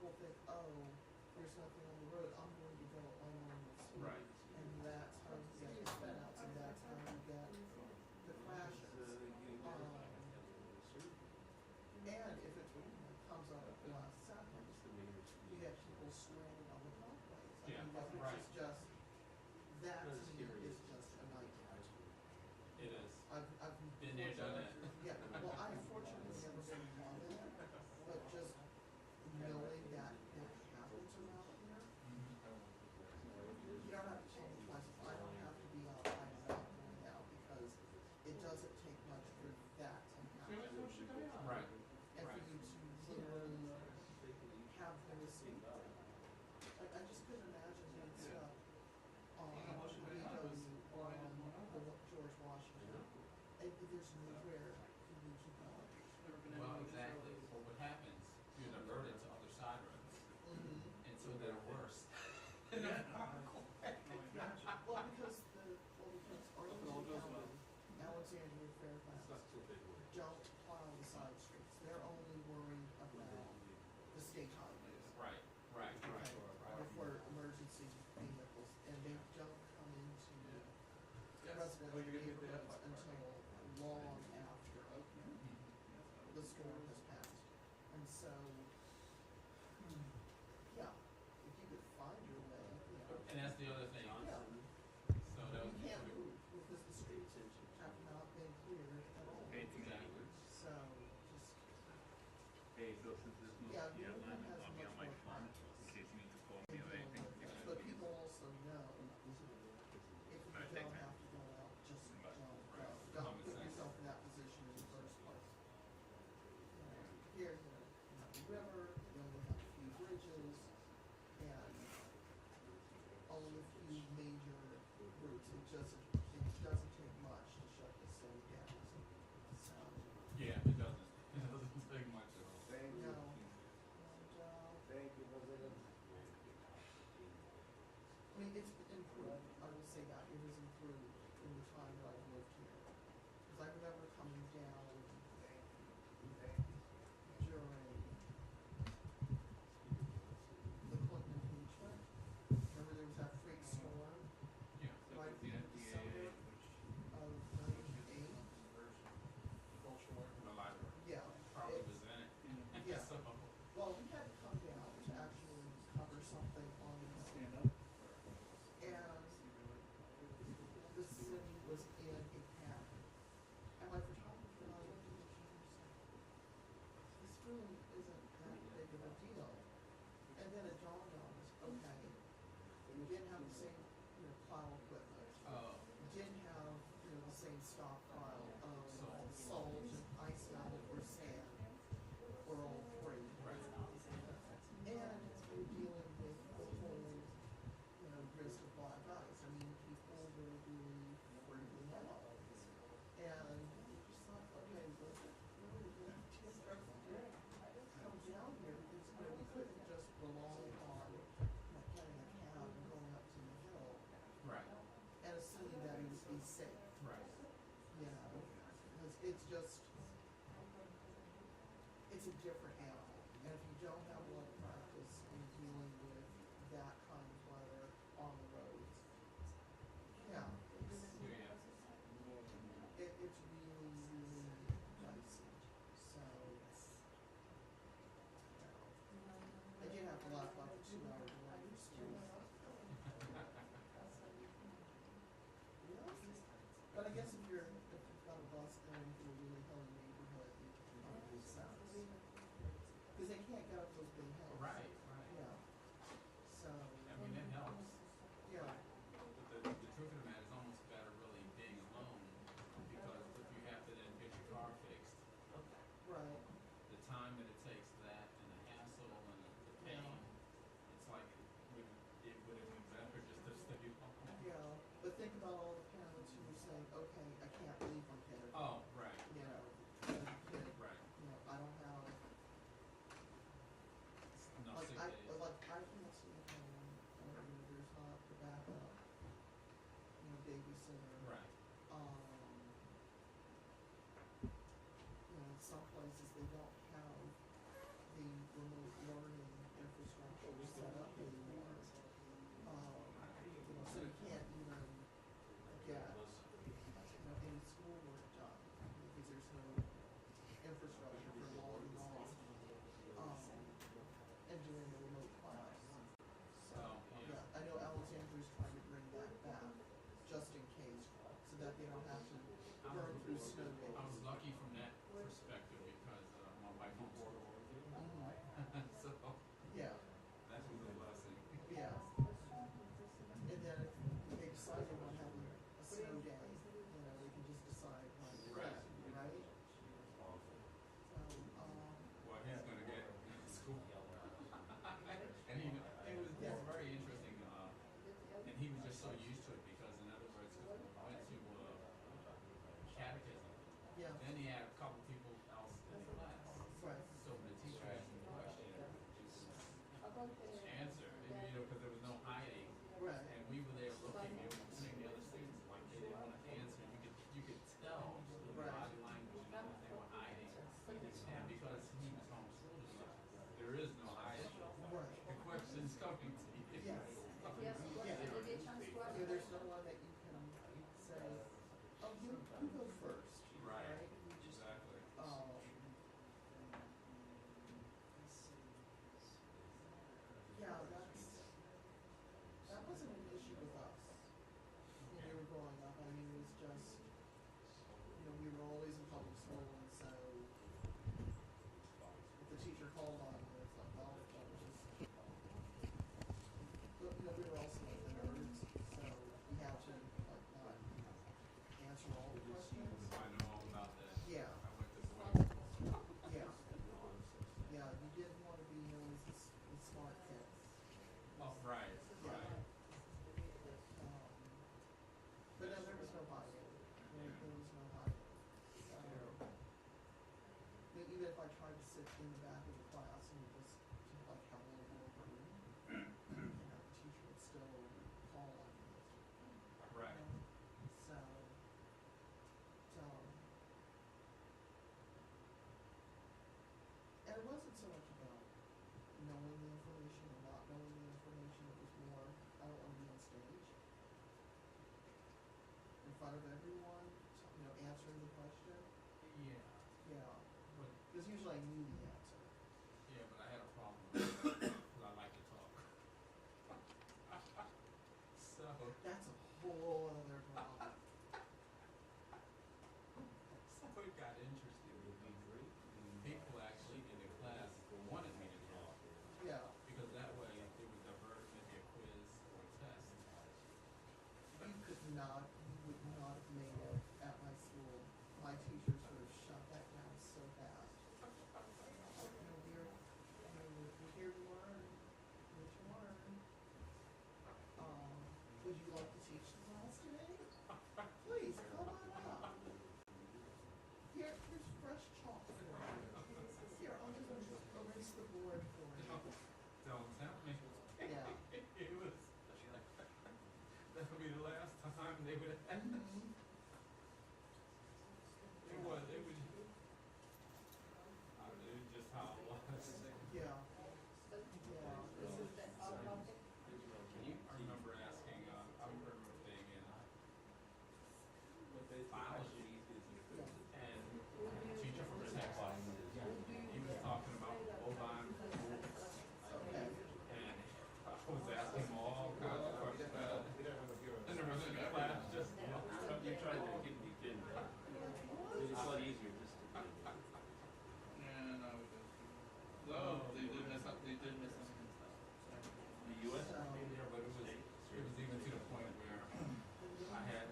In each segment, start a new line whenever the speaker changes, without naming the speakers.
people think, oh, there's nothing on the road, I'm going to go at my normal speed.
Right.
And that's how you get the spinouts, and that's how you get the crashes. And if it comes out at the last second, you get people swearing on the pathways. I
Yeah,
mean, that
right.
is just, that to me is just a nightmare.
It is.
I've
Been there, done that.
Yeah, well, I unfortunately never been on it, but just knowing that it happens around here, you don't have to change myself. I don't have to be out by right now because it doesn't take much for that to happen.
Right.
And for you to literally have the receipt. Like, I just couldn't imagine doing stuff on videos or on the George Washington. There's nowhere for you to go.
Well, exactly. Well, what happens, you're diverted to other side roads. And so they're worse.
Well, because Arlington County, Alexandria, Fairfax don't plow the side streets. They're only worried about the state highways.
Right, right, right,
Or for emergency vehicles, and they don't come into residential neighborhoods until long after the storm has passed. And so, yeah, if you could find your way,
And that's the other thing.
yeah.
So that was
You can't move because the streets have not been cleared at all.
exactly.
So just,
Hey, so since there's no
yeah,
deadline,
Newton has
I'll be
much
on my
more
phone
practice.
in case you need to call me
in
or
dealing
anything.
with this. But people also know if you
Alright,
don't
thanks,
have to go out, just don't go.
Right.
Don't
Common
put
sense.
yourself in that position in the first place. Here, you have the river, you only have a few bridges, and only a few major routes. It doesn't take much to shut this city down. So,
Yeah, it doesn't. It doesn't take much at all.
Thank
no.
you.
And,
Thank you, President.
I mean, it's improved. I will say that it has improved in the time that I've lived here. Because I remember coming down during the Clinton impeachment. Remember there was that freak storm
Yeah.
right at the end of December of '98?
The library.
Yeah.
Probably was in it.
Yeah.
So,
Well, we had to come down to actually cover something on the stand up. And the city was in a panic. And my photographer and I looked at each other and said, this really isn't that big of a deal. And then it dawned on us, okay, we didn't have the same, plow equipment. Didn't have, the same stockpile of salt and ice melt or sand, or all three.
right.
And we're dealing with the whole, risk of black ice. I mean, people were really freaking out. And we just thought, okay, well, what are we going to do? Come down here because we couldn't just rely on getting a cab and going up to the hill
Right.
and assuming that it would be safe.
Right.
Because it's just, it's a different animal. And if you don't have a lot of practice in dealing with that kind of weather on the roads, it's really, really dicey. So, I did have to laugh about the 2 hour delay for school. But I guess if you've got a bus going through a really hilly neighborhood, it makes sense. Because they can't get up those big hills.
Right.
Yeah. So.
I mean, it helps.
Yeah.
But the truth of the matter is almost better really being alone because if you have to then get your car fixed,
Right.
the time that it takes that and the hassle and the pain, it's like it would have been better just to stay home.
Yeah. But think about all the parents who are saying, okay, I can't leave my kid.
Oh, right.
Kid,
Right.
I don't have.
No
Like
sick
I
days.
can't see it home. There's not the backup. Babysitter.
Right.
In some places they don't have the remote learning infrastructure set up anymore. So you can't even get, any schoolwork done because there's no infrastructure for logging on, and doing a remote class. So, yeah, I know Alexandria's trying to bring that back, just in case, so that they don't have to burn through snow days.
I was lucky from that perspective because my wife is Florida. So
Yeah,
that was a blessing.
yeah. And then if they decide they want to have a snow day, they can just decide when,
Right.
right?
Well, he's gonna get school. And it was very interesting, and he was just so used to it because, in other words, we went to catechism.
Yeah,
Then he had a couple people else in the class.
right,
So when the teacher asked him a question, answer, because there was no hiding.
right,
And we were there looking, and we were seeing the other students like they didn't want to answer. You could tell the
Right.
body language that they were hiding. And because he was homeschooled, there is no hiding.
right.
The question's coming to you.
Yes. Yeah, there's no one that you can say, oh, you go first,
Right.
right? You just,
Exactly.
yeah, that wasn't an issue with us when we were growing up. I mean, it was just, we were always in public school, and so if the teacher called on you, it's like, well, that was just, but, we were also like the nerds, so we had to, like, not answer all the questions.
I know all about that.
Yeah.
I went to boarding school.
Yeah. Yeah, you didn't want to be known as the smart kids.
Oh, right, right.
But no, there was no hiding. There was no hiding. Even if I tried to sit in the back of the class and just like have a little more room, the teacher would still call on me.
Right.
So, and it wasn't so much about knowing the information or not knowing the information. It was more, I don't want to be on stage in front of everyone, answering the question.
Yeah.
Yeah,
But
because usually I knew the answer.
yeah, but I had a problem with it because I like to talk. So
That's a whole other problem.
it got interesting. People actually in the class wanted me to talk
Yeah,
because that way it would divert maybe a quiz or a test.
you would not have made it at my school. My teachers would have shut that down so fast. We're here to learn. Here to learn. Would you like to teach the class today? Please, come on up. Here's fresh chalk for you. Here, I'll just erase the board for you.
Don't tempt me.
Yeah.
It was. That would be the last time they would have.
Mhm.
It was. It was. It was just how it was.
Yeah. Yeah.
I remember asking. I remember being in biology, and the teacher from Texas, he was talking about bovine foods,
Okay.
and I was asking him all kinds of questions. And the rest of the class just
You tried to get me in. It's a lot easier just to.
Yeah, no, they did miss some stuff.
The U.S.
Yeah, but it was even to the point where I had,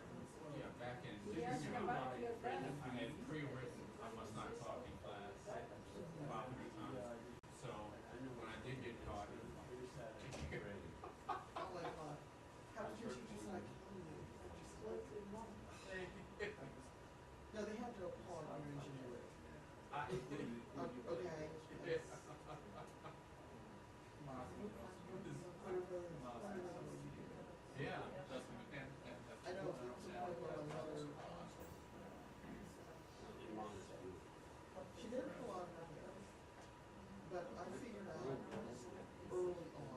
back in junior high, I had pre-written, I must not talk in class 500 times. So when I did get caught, it was like,
Oh my God. How did your teachers like you? No, they had to applaud your ingenuity. Okay. Yes.
Yeah.
I know there was a point where my mother, she didn't pull out her hair, but I figured out early on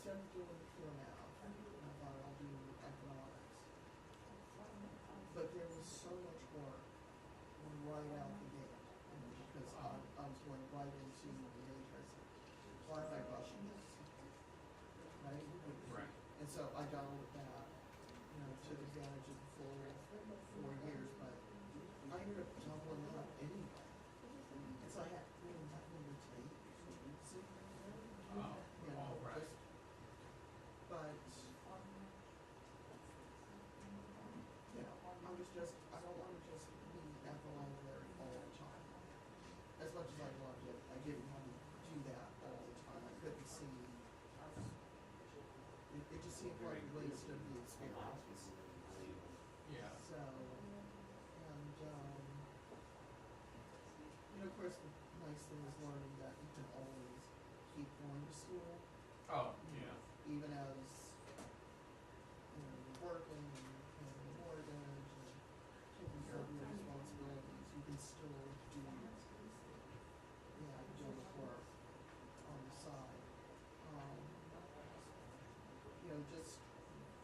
instead of doing pure math, I thought I'll do economics. But there was so much work right out the gate, because I was going right into the major. I said, why am I rushing this? Right?
Right.
And so I got all of that, took advantage of the full 4 years, but I ended up doubling up anyway. And so I had really nothing to take.
Oh, right.
But, I don't want to just be at the library all the time. As much as I loved it, I didn't want to do that all the time. I couldn't see, it just seemed like a waste of the experience.
Yeah.
So, and, of course, the nice thing is learning that you can always keep going to school.
Oh, yeah.
Even as, you're working and paying the mortgage and taking care of your responsibilities, you can still do work on the side. Just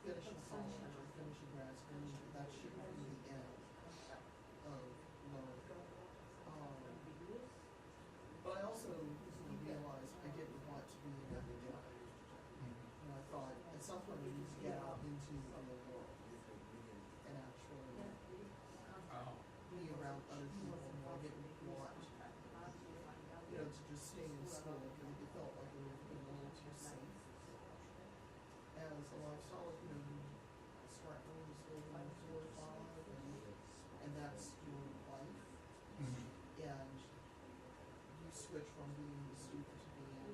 finishing college or finishing grad school, that shouldn't be the end of learning. But I also realized I didn't want to be an academic. I thought at some point I need to get out into the real world and actually be around other people. I didn't want to just stay in school because it felt like it was a little too safe. As a lifestyle, you start going to school when you're 4 or 5, and that's your life. And you switch from being the student to being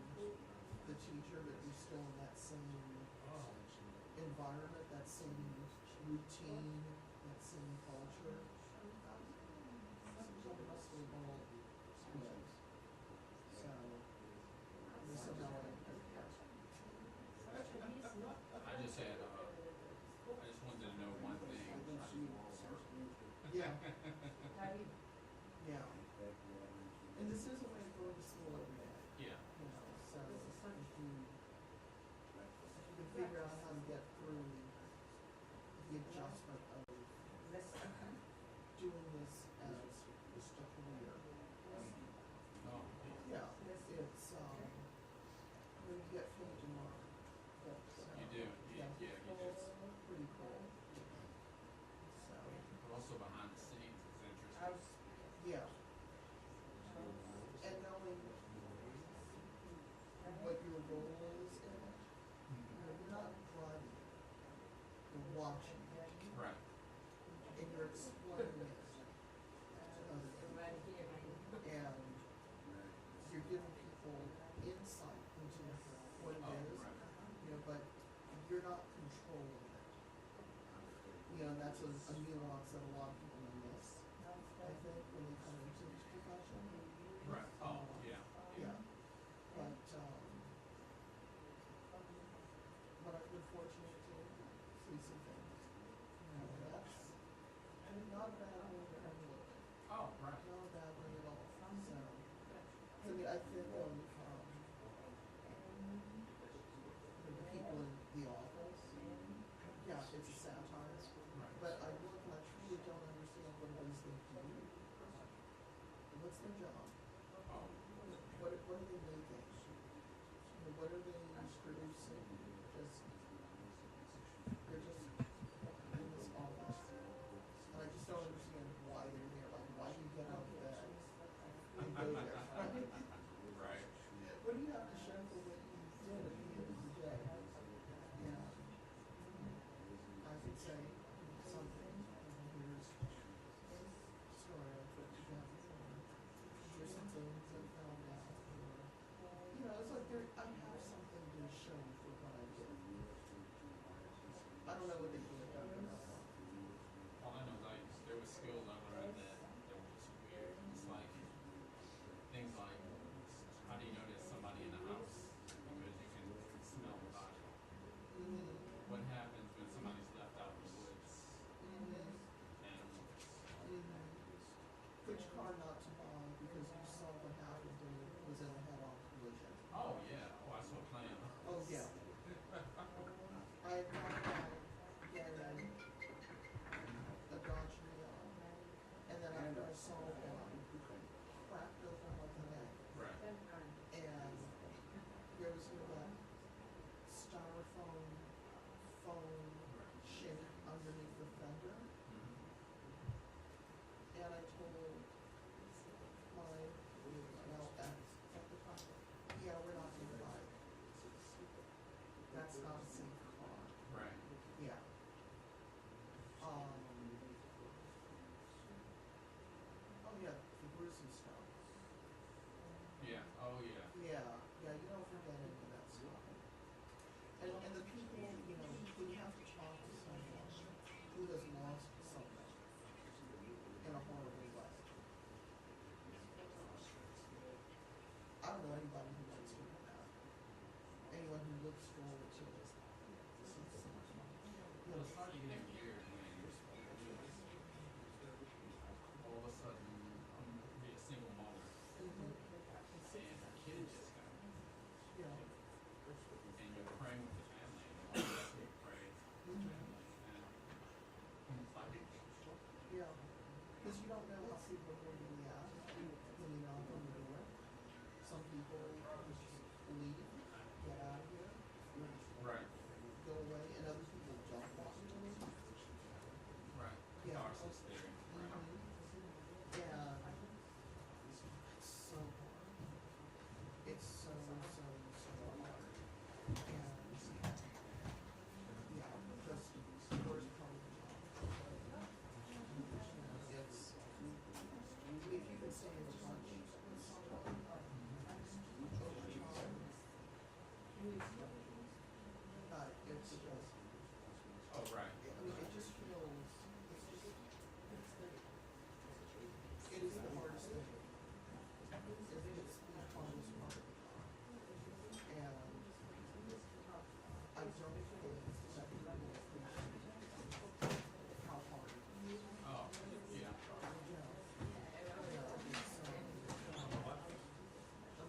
the teacher, but you're still in that same environment, that same routine, that same culture. So the rest of the world switches. So, somehow I
just had, I just wanted to know one thing.
Yeah. Yeah. And this is a way of going to school every day.
Yeah.
So if you can figure out how to get through the adjustment of doing this as just a career.
Oh,
Yeah, it's, you get paid to learn.
you do. Yeah, you do.
Pretty cool. So,
But also behind the scenes, it's interesting.
yeah. And knowing what your role is in it, you're not driving it, you're watching it,
Right.
and you're explaining it to other people. And you're giving people insight into what it is,
Right.
but you're not controlling it. That's a nuance that a lot of people miss, I think, when they come into this profession.
Right. Oh, yeah.
Yeah. But I've been fortunate to see some things. That's not a bad way to earn a living.
Oh, right.
Not a bad way at all. So, I think of the people in the office. Yeah, it's a satire.
Right.
But I look and I truly don't understand what it is they do. What's their job?
Oh,
What are they making? What are they producing? They're just in this office. And I just don't understand why they're there. Like, why do you get out of bed and go there?
right.
What do you have to show for what you did at the end of the day? And I could say something. Here's a story I put together. Here's some things I found out. It's like I have something to show for what I underneath the fender. And I told my, at the time, yeah, we're not gonna buy it. That's not a safe car.
Right.
Yeah. Oh yeah, the gruesome stuff.
Yeah. Oh yeah.
Yeah, you don't forget any of that stuff. And the people, you know, when you have to talk to someone who has lost something in a horrible way. I don't know anybody who likes to do that. Anyone who looks forward to it.
Well, it's hard to get in gear when all of a sudden be a single mother and her kid just got it.
Yeah.
And you're praying with the family and all of us will pray with the family. And it's like,
Yeah. Because you don't know how people are going to react when you knock on the door. Some people just leave, get out of here,
right,
go away, and other people don't want to leave.
right.
Yeah.
Catharsis theory. Right.
Yeah. It's so hard. It's so hard. And yeah, just the worst part of the job. It's, if you can stay in touch with someone over time, it's just,
Oh, right.
I mean, it just feels, it is the hardest thing. I think it's the hardest part. And I don't think that people appreciate how hard it is.
Oh, yeah.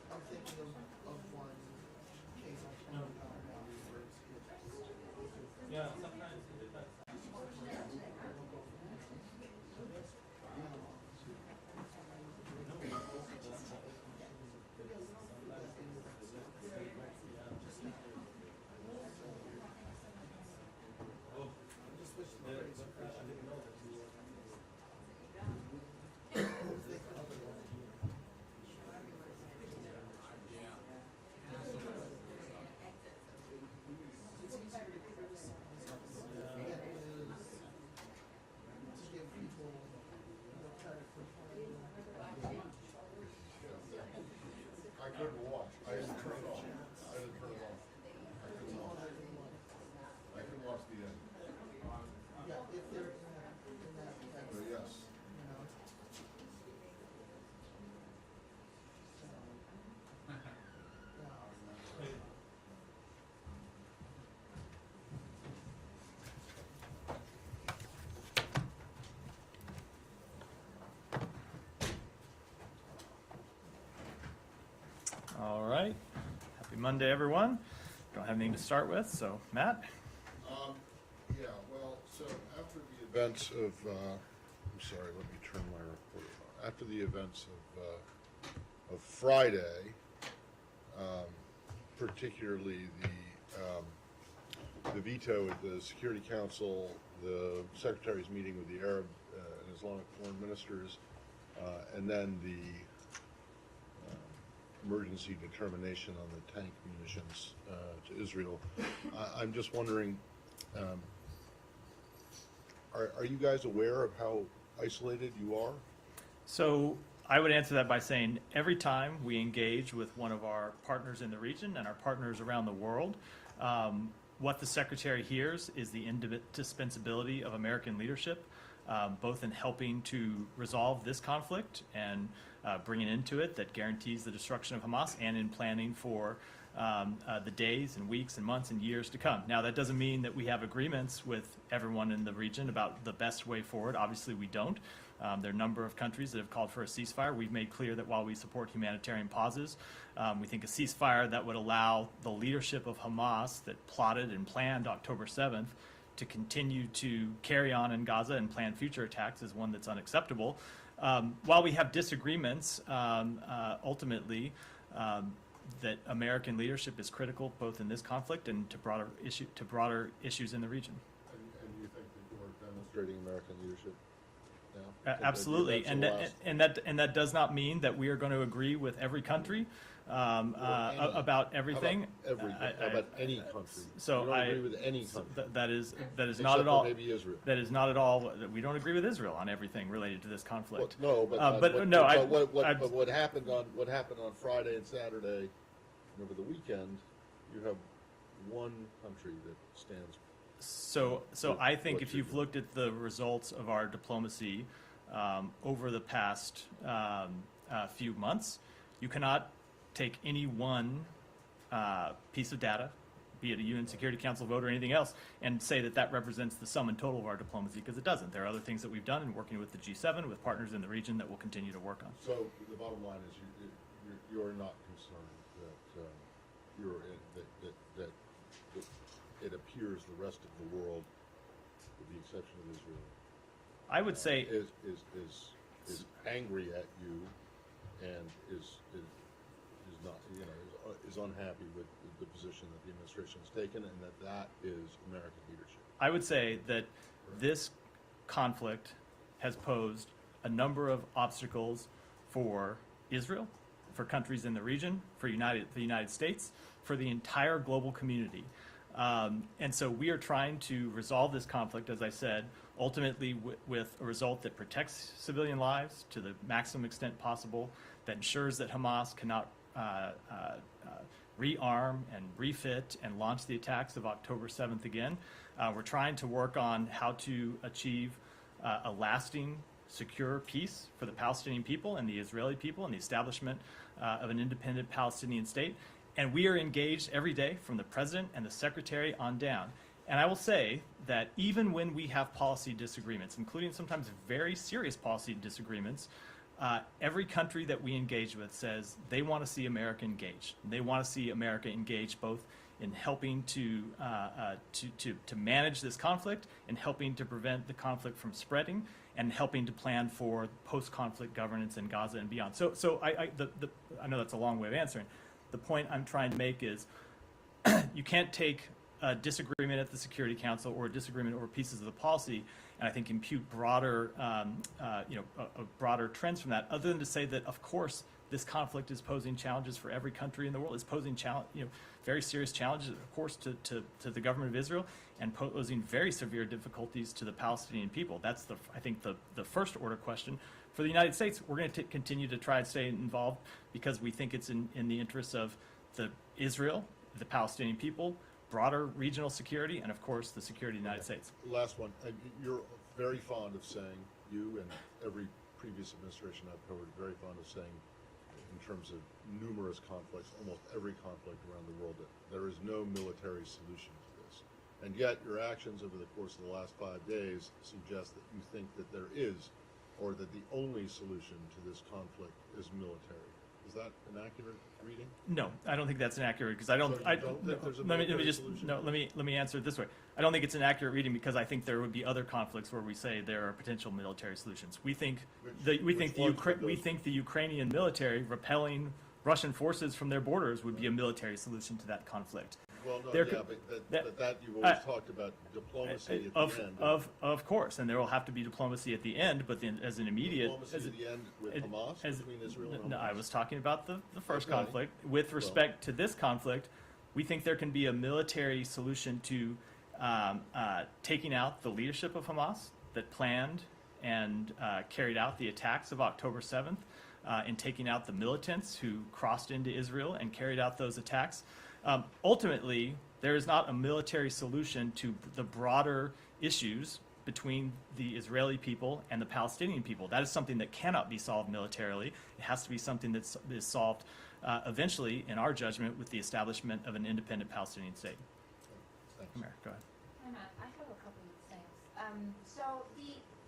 I'm thinking of one case I found out about where it's
Yeah, sometimes it depends.
I couldn't watch. I didn't turn it on. I didn't turn it on. I couldn't watch the end.
Yeah, if they're in that,
But yes.
you know.
All right. Happy Monday, everyone. Don't have anything to start with, so Matt.
Yeah, well, so after the events of, I'm sorry, let me turn my recorder on. After the events of Friday, particularly the veto at the Security Council, the Secretary's meeting with the Arab and Islamic foreign ministers, and then the emergency determination on the tank munitions to Israel. I'm just wondering, are you guys aware of how isolated you are?
So I would answer that by saying every time we engage with one of our partners in the region and our partners around the world, what the Secretary hears is the indispensability of American leadership, both in helping to resolve this conflict and bring an end to it that guarantees the destruction of Hamas, and in planning for the days and weeks and months and years to come. Now, that doesn't mean that we have agreements with everyone in the region about the best way forward. Obviously, we don't. There are a number of countries that have called for a ceasefire. We've made clear that while we support humanitarian pauses, we think a ceasefire that would allow the leadership of Hamas that plotted and planned October 7th to continue to carry on in Gaza and plan future attacks is one that's unacceptable. While we have disagreements, ultimately, that American leadership is critical both in this conflict and to broader issues in the region.
And you think that your demonstrating American leadership now?
Absolutely,
That's the last-
and that does not mean that we are going to agree with every country about everything.
How about any country?
So
you don't agree with any country.
That is
Except
not at
for
all.
maybe Israel.
That is not at all. We don't agree with Israel on everything related to this conflict.
No, but what happened on Friday and Saturday, and over the weekend, you have one country that stands.
So I think if you've looked at the results of our diplomacy over the past few months, you cannot take any one piece of data, be it a UN Security Council vote or anything else, and say that that represents the sum and total of our diplomacy, because it doesn't. There are other things that we've done in working with the G7, with partners in the region, that we'll continue to work on.
So the bottom line is you're not concerned that it appears the rest of the world, with the exception of Israel,
I would say
is angry at you and is not, is unhappy with the position that the administration has taken, and that is American leadership.
I would say that this conflict has posed a number of obstacles for Israel, for countries in the region, for the United States, for the entire global community. And so we are trying to resolve this conflict, as I said, ultimately with a result that protects civilian lives to the maximum extent possible, that ensures that Hamas cannot rearm and refit and launch the attacks of October 7th again. We're trying to work on how to achieve a lasting, secure peace for the Palestinian people and the Israeli people, and the establishment of an independent Palestinian state. And we are engaged every day, from the president and the secretary on down. And I will say that even when we have policy disagreements, including sometimes very serious policy disagreements, every country that we engage with says they want to see America engaged. They want to see America engaged both in helping to manage this conflict, and helping to prevent the conflict from spreading, and helping to plan for post-conflict governance in Gaza and beyond. So I know that's a long way of answering. The point I'm trying to make is you can't take a disagreement at the Security Council or a disagreement over pieces of the policy and I think impute broader, broader trends from that, other than to say that, of course, this conflict is posing challenges for every country in the world. It's posing very serious challenges, of course, to the government of Israel, and posing very severe difficulties to the Palestinian people. That's I think the first order question. For the United States, we're going to continue to try and stay involved, because we think it's in the interests of Israel, the Palestinian people, broader regional security, and of course the security of the United States.
Last one. You're very fond of saying, you and every previous administration I've covered, very fond of saying, in terms of numerous conflicts, almost every conflict around the world, that there is no military solution to this. And yet your actions over the course of the last 5 days suggest that you think that there is, or that the only solution to this conflict is military. Is that an accurate reading?
No, I don't think that's an accurate, because I don't.
So you don't think there's a military solution?
Let me answer it this way. I don't think it's an accurate reading, because I think there would be other conflicts where we say there are potential military solutions. We think the Ukrainian military repelling Russian forces from their borders would be a military solution to that conflict.
Well, no,
There
yeah,
could-
but that you've always talked about diplomacy at the end.
Of course, and there will have to be diplomacy at the end, but then as an immediate.
Diplomacy at the end with Hamas, between Israel and Hamas?
No, I was talking about the first
Okay.
conflict. With respect to this conflict, we think there can be a military solution to taking out the leadership of Hamas that planned and carried out the attacks of October 7th, and taking out the militants who crossed into Israel and carried out those attacks. Ultimately, there is not a military solution to the broader issues between the Israeli people and the Palestinian people. That is something that cannot be solved militarily. It has to be something that is solved eventually, in our judgment, with the establishment of an independent Palestinian state.
Thanks.
Come here, go ahead.
Hi, Matt. I have a couple of things.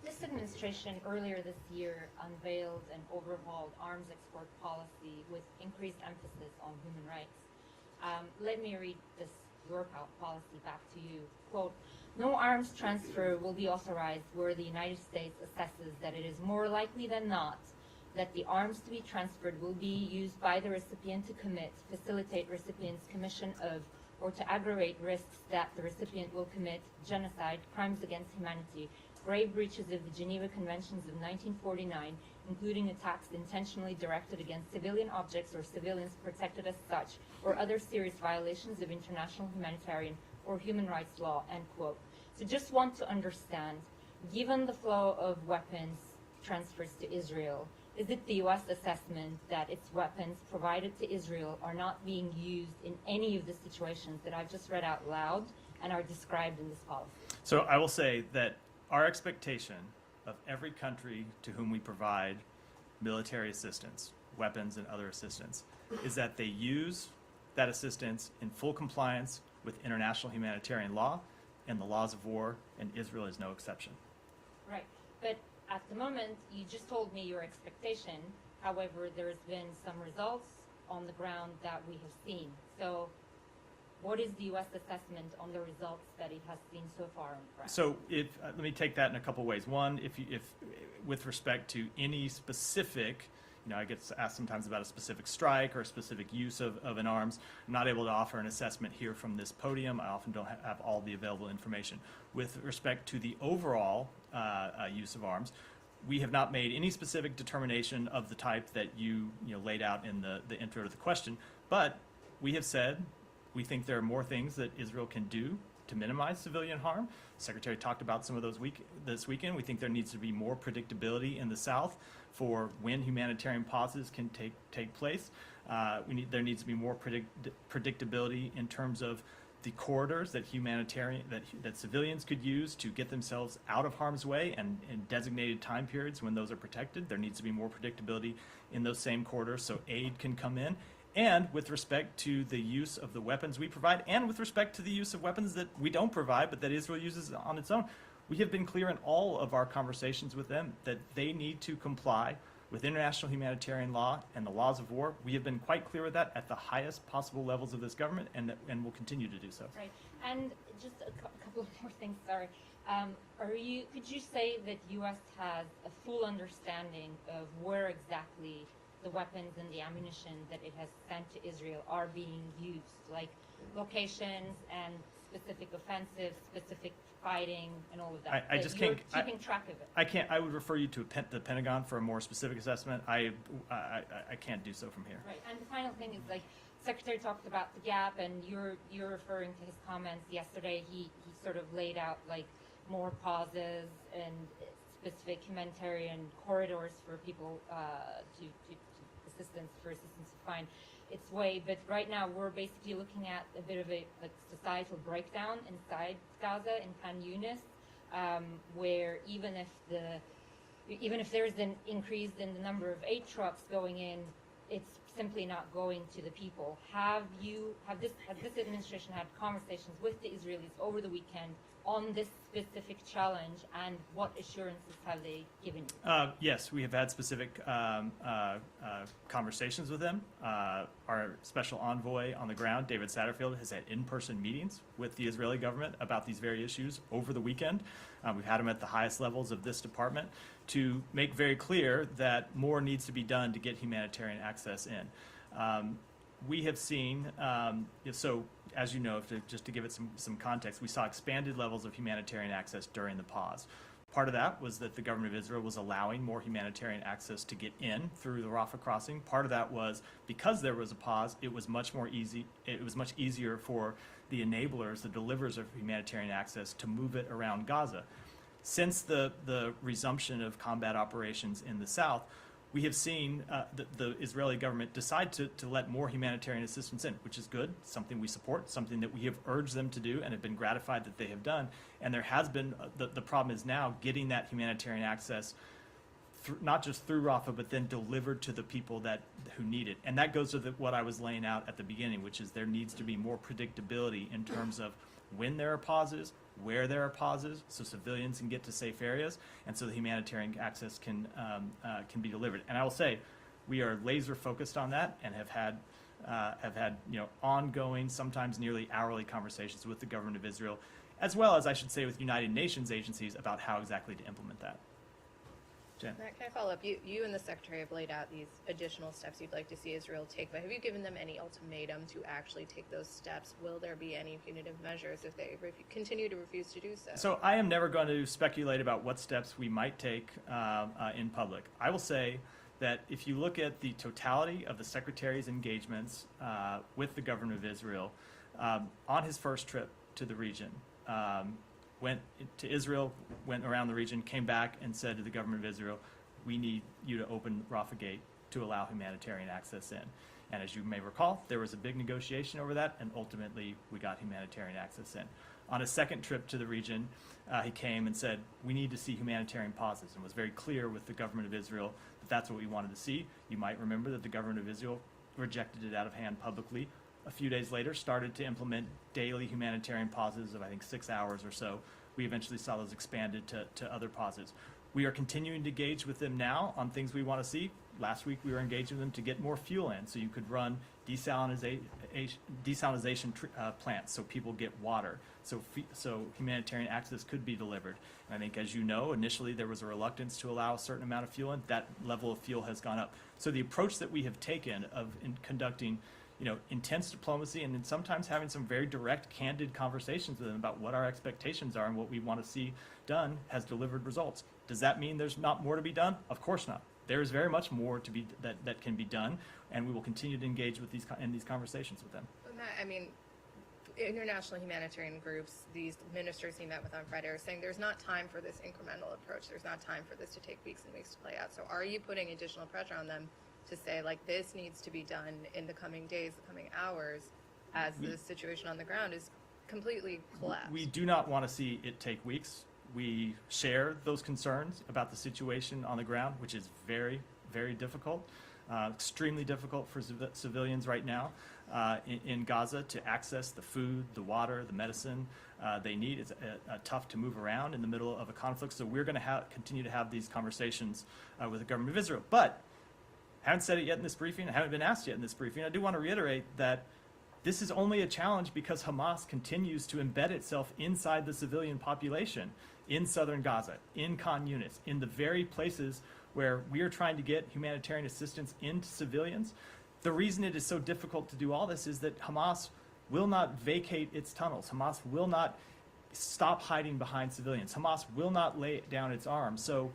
This administration earlier this year unveiled an overhauled arms export policy with increased emphasis on human rights. Let me read your policy back to you. Quote, "No arms transfer will be authorized where the United States assesses that it is more likely than not that the arms to be transferred will be used by the recipient to commit, facilitate recipient's commission of, or to aggravate risks that the recipient will commit genocide, crimes against humanity, grave breaches of the Geneva Conventions of 1949, including attacks intentionally directed against civilian objects or civilians protected as such, or other serious violations of international humanitarian or human rights law, end quote. So just want to understand, given the flow of weapons transfers to Israel, is it the U.S. assessment that its weapons provided to Israel are not being used in any of the situations that I've just read out loud and are described in this policy?
So I will say that our expectation of every country to whom we provide military assistance, weapons and other assistance, is that they use that assistance in full compliance with international humanitarian law and the laws of war, and Israel is no exception.
Right, but at the moment, you just told me your expectation. However, there's been some results on the ground that we have seen. So what is the U.S. assessment on the results that it has seen so far on the ground?
So let me take that in a couple ways. One, if with respect to any specific, I get asked sometimes about a specific strike or a specific use of an arms. I'm not able to offer an assessment here from this podium. I often don't have all the available information. With respect to the overall use of arms, we have not made any specific determination of the type that you laid out in the intro to the question, but we have said we think there are more things that Israel can do to minimize civilian harm. The Secretary talked about some of those this weekend. We think there needs to be more predictability in the South for when humanitarian pauses can take place. There needs to be more predictability in terms of the corridors that that civilians could use to get themselves out of harm's way, and in designated time periods when those are protected. There needs to be more predictability in those same corridors so aid can come in. And with respect to the use of the weapons we provide, and with respect to the use of weapons that we don't provide but that Israel uses on its own, we have been clear in all of our conversations with them that they need to comply with international humanitarian law and the laws of war. We have been quite clear with that at the highest possible levels of this government, and will continue to do so.
Right, and just a couple of more things, sorry. Could you say that U.S. has a full understanding of where exactly the weapons and the ammunition that it has sent to Israel are being used, like locations and specific offensives, specific fighting, and all of that?
I just can't
keeping track of it.
I can't. I would refer you to the Pentagon for a more specific assessment. I can't do so from here.
Right, and the final thing is, like, Secretary talked about the gap, and you're referring to his comments yesterday. He sort of laid out like more pauses and specific humanitarian corridors for people to assistance to find its way. But right now we're basically looking at a bit of a societal breakdown inside Gaza in Khan Yunis, where even if there's an increase in the number of aid trucks going in, it's simply not going to the people. Have this administration had conversations with the Israelis over the weekend on this specific challenge, and what assurances have they given you?
Yes, we have had specific conversations with them. Our special envoy on the ground, David Satterfield, has had in-person meetings with the Israeli government about these very issues over the weekend. We've had them at the highest levels of this department to make very clear that more needs to be done to get humanitarian access in. We have seen, so as you know, just to give it some context, we saw expanded levels of humanitarian access during the pause. Part of that was that the government of Israel was allowing more humanitarian access to get in through the Rafah crossing. Part of that was because there was a pause, it was much easier for the enablers, the deliverers of humanitarian access, to move it around Gaza. Since the resumption of combat operations in the south, we have seen the Israeli government decide to let more humanitarian assistance in, which is good, something we support, something that we have urged them to do and have been gratified that they have done. And there has been, the problem is now getting that humanitarian access, not just through Rafah, but then delivered to the people who need it. And that goes to what I was laying out at the beginning, which is there needs to be more predictability in terms of when there are pauses, where there are pauses, so civilians can get to safe areas, and so the humanitarian access can be delivered. And I will say, we are laser focused on that, and have had ongoing, sometimes nearly hourly conversations with the government of Israel, as well as, I should say, with United Nations agencies about how exactly to implement that. Jen?
Matt, can I follow up? You and the Secretary have laid out these additional steps you'd like to see Israel take, but have you given them any ultimatum to actually take those steps? Will there be any punitive measures if they continue to refuse to do so?
So I am never going to speculate about what steps we might take in public. I will say that if you look at the totality of the Secretary's engagements with the government of Israel, on his first trip to the region, went to Israel, went around the region, came back and said to the government of Israel, we need you to open Rafah Gate to allow humanitarian access in. And as you may recall, there was a big negotiation over that, and ultimately we got humanitarian access in. On his second trip to the region, he came and said, we need to see humanitarian pauses, and was very clear with the government of Israel that that's what we wanted to see. You might remember that the government of Israel rejected it out of hand publicly. A few days later, started to implement daily humanitarian pauses of, I think, 6 hours or so. We eventually saw those expanded to other pauses. We are continuing to engage with them now on things we want to see. Last week, we were engaging with them to get more fuel in, so you could run desalination plants, so people get water, so humanitarian access could be delivered. And I think, as you know, initially there was a reluctance to allow a certain amount of fuel in. That level of fuel has gone up. So the approach that we have taken in conducting intense diplomacy and then sometimes having some very direct, candid conversations with them about what our expectations are and what we want to see done has delivered results. Does that mean there's not more to be done? Of course not. There is very much more to be that can be done, and we will continue to engage with in these conversations with them.
Matt, I mean, international humanitarian groups, these ministers he met with on Friday, are saying there's not time for this incremental approach. There's not time for this to take weeks and weeks to play out. So are you putting additional pressure on them to say, like, this needs to be done in the coming days, the coming hours, as the situation on the ground is completely collapsed? We
do not want to see it take weeks. We share those concerns about the situation on the ground, which is very, very difficult, extremely difficult for civilians right now in Gaza to access the food, the water, the medicine they need. It's tough to move around in the middle of a conflict, so we're going to continue to have these conversations with the government of Israel. But I haven't said it yet in this briefing. I haven't been asked yet in this briefing. I do want to reiterate that this is only a challenge because Hamas continues to embed itself inside the civilian population in southern Gaza, in Khan Yunis, in the very places where we are trying to get humanitarian assistance into civilians. The reason it is so difficult to do all this is that Hamas will not vacate its tunnels. Hamas will not stop hiding behind civilians. Hamas will not lay down its arms. So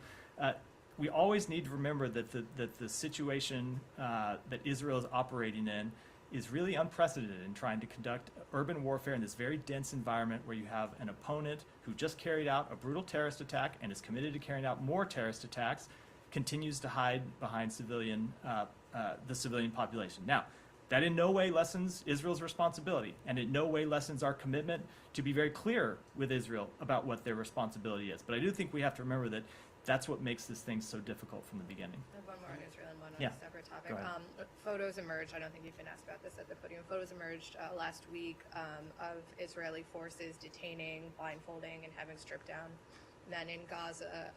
we always need to remember that the situation that Israel is operating in is really unprecedented in trying to conduct urban warfare in this very dense environment where you have an opponent who just carried out a brutal terrorist attack and is committed to carrying out more terrorist attacks, continues to hide behind the civilian population. Now, that in no way lessens Israel's responsibility, and in no way lessens our commitment to be very clear with Israel about what their responsibility is. But I do think we have to remember that that's what makes this thing so difficult from the beginning.
I have one more on Israel and one on
Yeah.
a separate topic.
Go ahead.
Photos emerged, I don't think you've been asked about this at the podium, photos emerged last week of Israeli forces detaining, blindfolding, and having stripped down men in Gaza.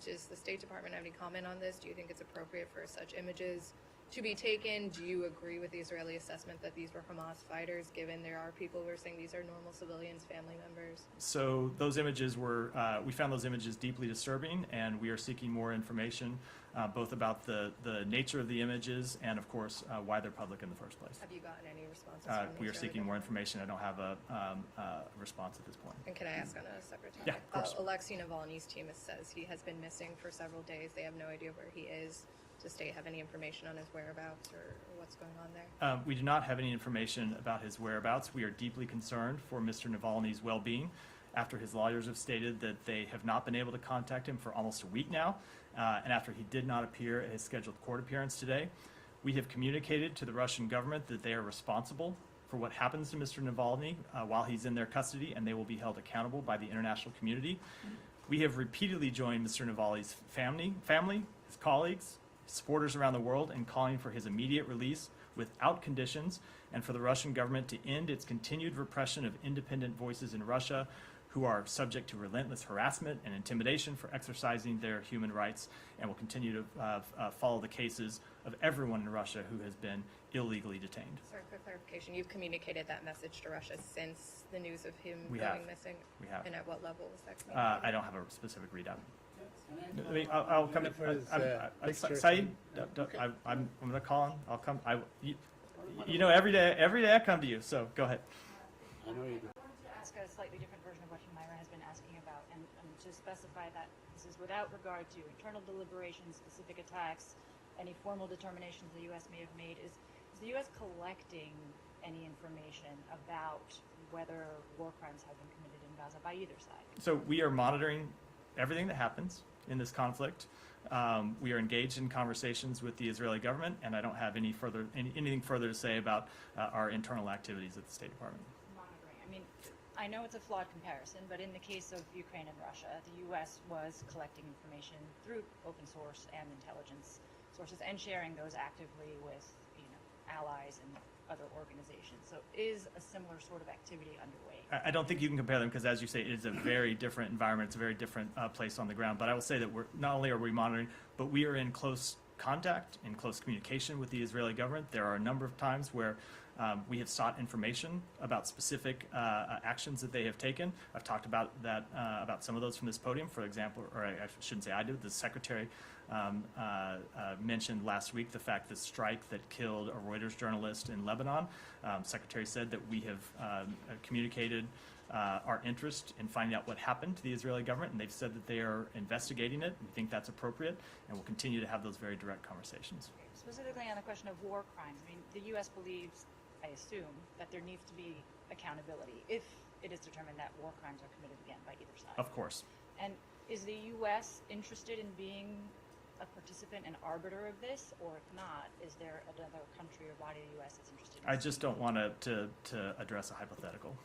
Does the State Department have any comment on this? Do you think it's appropriate for such images to be taken? Do you agree with the Israeli assessment that these were Hamas fighters, given there are people who are saying these are normal civilians, family members?
So those images were, we found those images deeply disturbing, and we are seeking more information, both about the nature of the images and, of course, why they're public in the first place.
Have you gotten any responses from the
We are
Israeli
seeking more
government?
information. I don't have a response at this point.
And can I ask on a separate topic?
Yeah, of course.
Alexei Navalny's team says he has been missing for several days. They have no idea where he is. Does the state have any information on his whereabouts or what's going on there?
We do not have any information about his whereabouts. We are deeply concerned for Mr. Navalny's well-being after his lawyers have stated that they have not been able to contact him for almost a week now, and after he did not appear at his scheduled court appearance today. We have communicated to the Russian government that they are responsible for what happens to Mr. Navalny while he's in their custody, and they will be held accountable by the international community. We have repeatedly joined Mr. Navalny's family, his colleagues, supporters around the world, in calling for his immediate release without conditions, and for the Russian government to end its continued repression of independent voices in Russia who are subject to relentless harassment and intimidation for exercising their human rights, and will continue to follow the cases of everyone in Russia who has been illegally detained.
Sorry, quick clarification. You've communicated that message to Russia since the news of him
We
going
have.
missing?
We have.
And at what level was that communicated?
I don't have a specific readout. I mean, I'll come in. Saeed, I'm going to call him. I'll come. You know, every day I come to you. So go ahead.
I know you do.
Ask a slightly different version of what Humaira has been asking about, and to specify that this is without regard to internal deliberations, specific attacks, any formal determinations the U.S. may have made. Is the U.S. collecting any information about whether war crimes have been committed in Gaza by either side?
So we are monitoring everything that happens in this conflict. We are engaged in conversations with the Israeli government, and I don't have anything further to say about our internal activities at the State Department.
Monitoring. I mean, I know it's a flawed comparison, but in the case of Ukraine and Russia, the U.S. was collecting information through open source and intelligence sources and sharing those actively with, allies and other organizations. So is a similar sort of activity underway?
I don't think you can compare them because, as you say, it is a very different environment. It's a very different place on the ground. But I will say that not only are we monitoring, but we are in close contact, in close communication with the Israeli government. There are a number of times where we have sought information about specific actions that they have taken. I've talked about that, about some of those from this podium. For example, or I shouldn't say I did, the Secretary mentioned last week the fact that strike that killed a Reuters journalist in Lebanon. Secretary said that we have communicated our interest in finding out what happened to the Israeli government, and they've said that they are investigating it. We think that's appropriate, and we'll continue to have those very direct conversations.
Specifically on the question of war crimes, I mean, the U.S. believes, I assume, that there needs to be accountability if it is determined that war crimes are committed again by either side.
Of course.
And is the U.S. interested in being a participant and arbiter of this, or if not, is there another country or body of the U.S. that's interested in
I just don't want to address a hypothetical.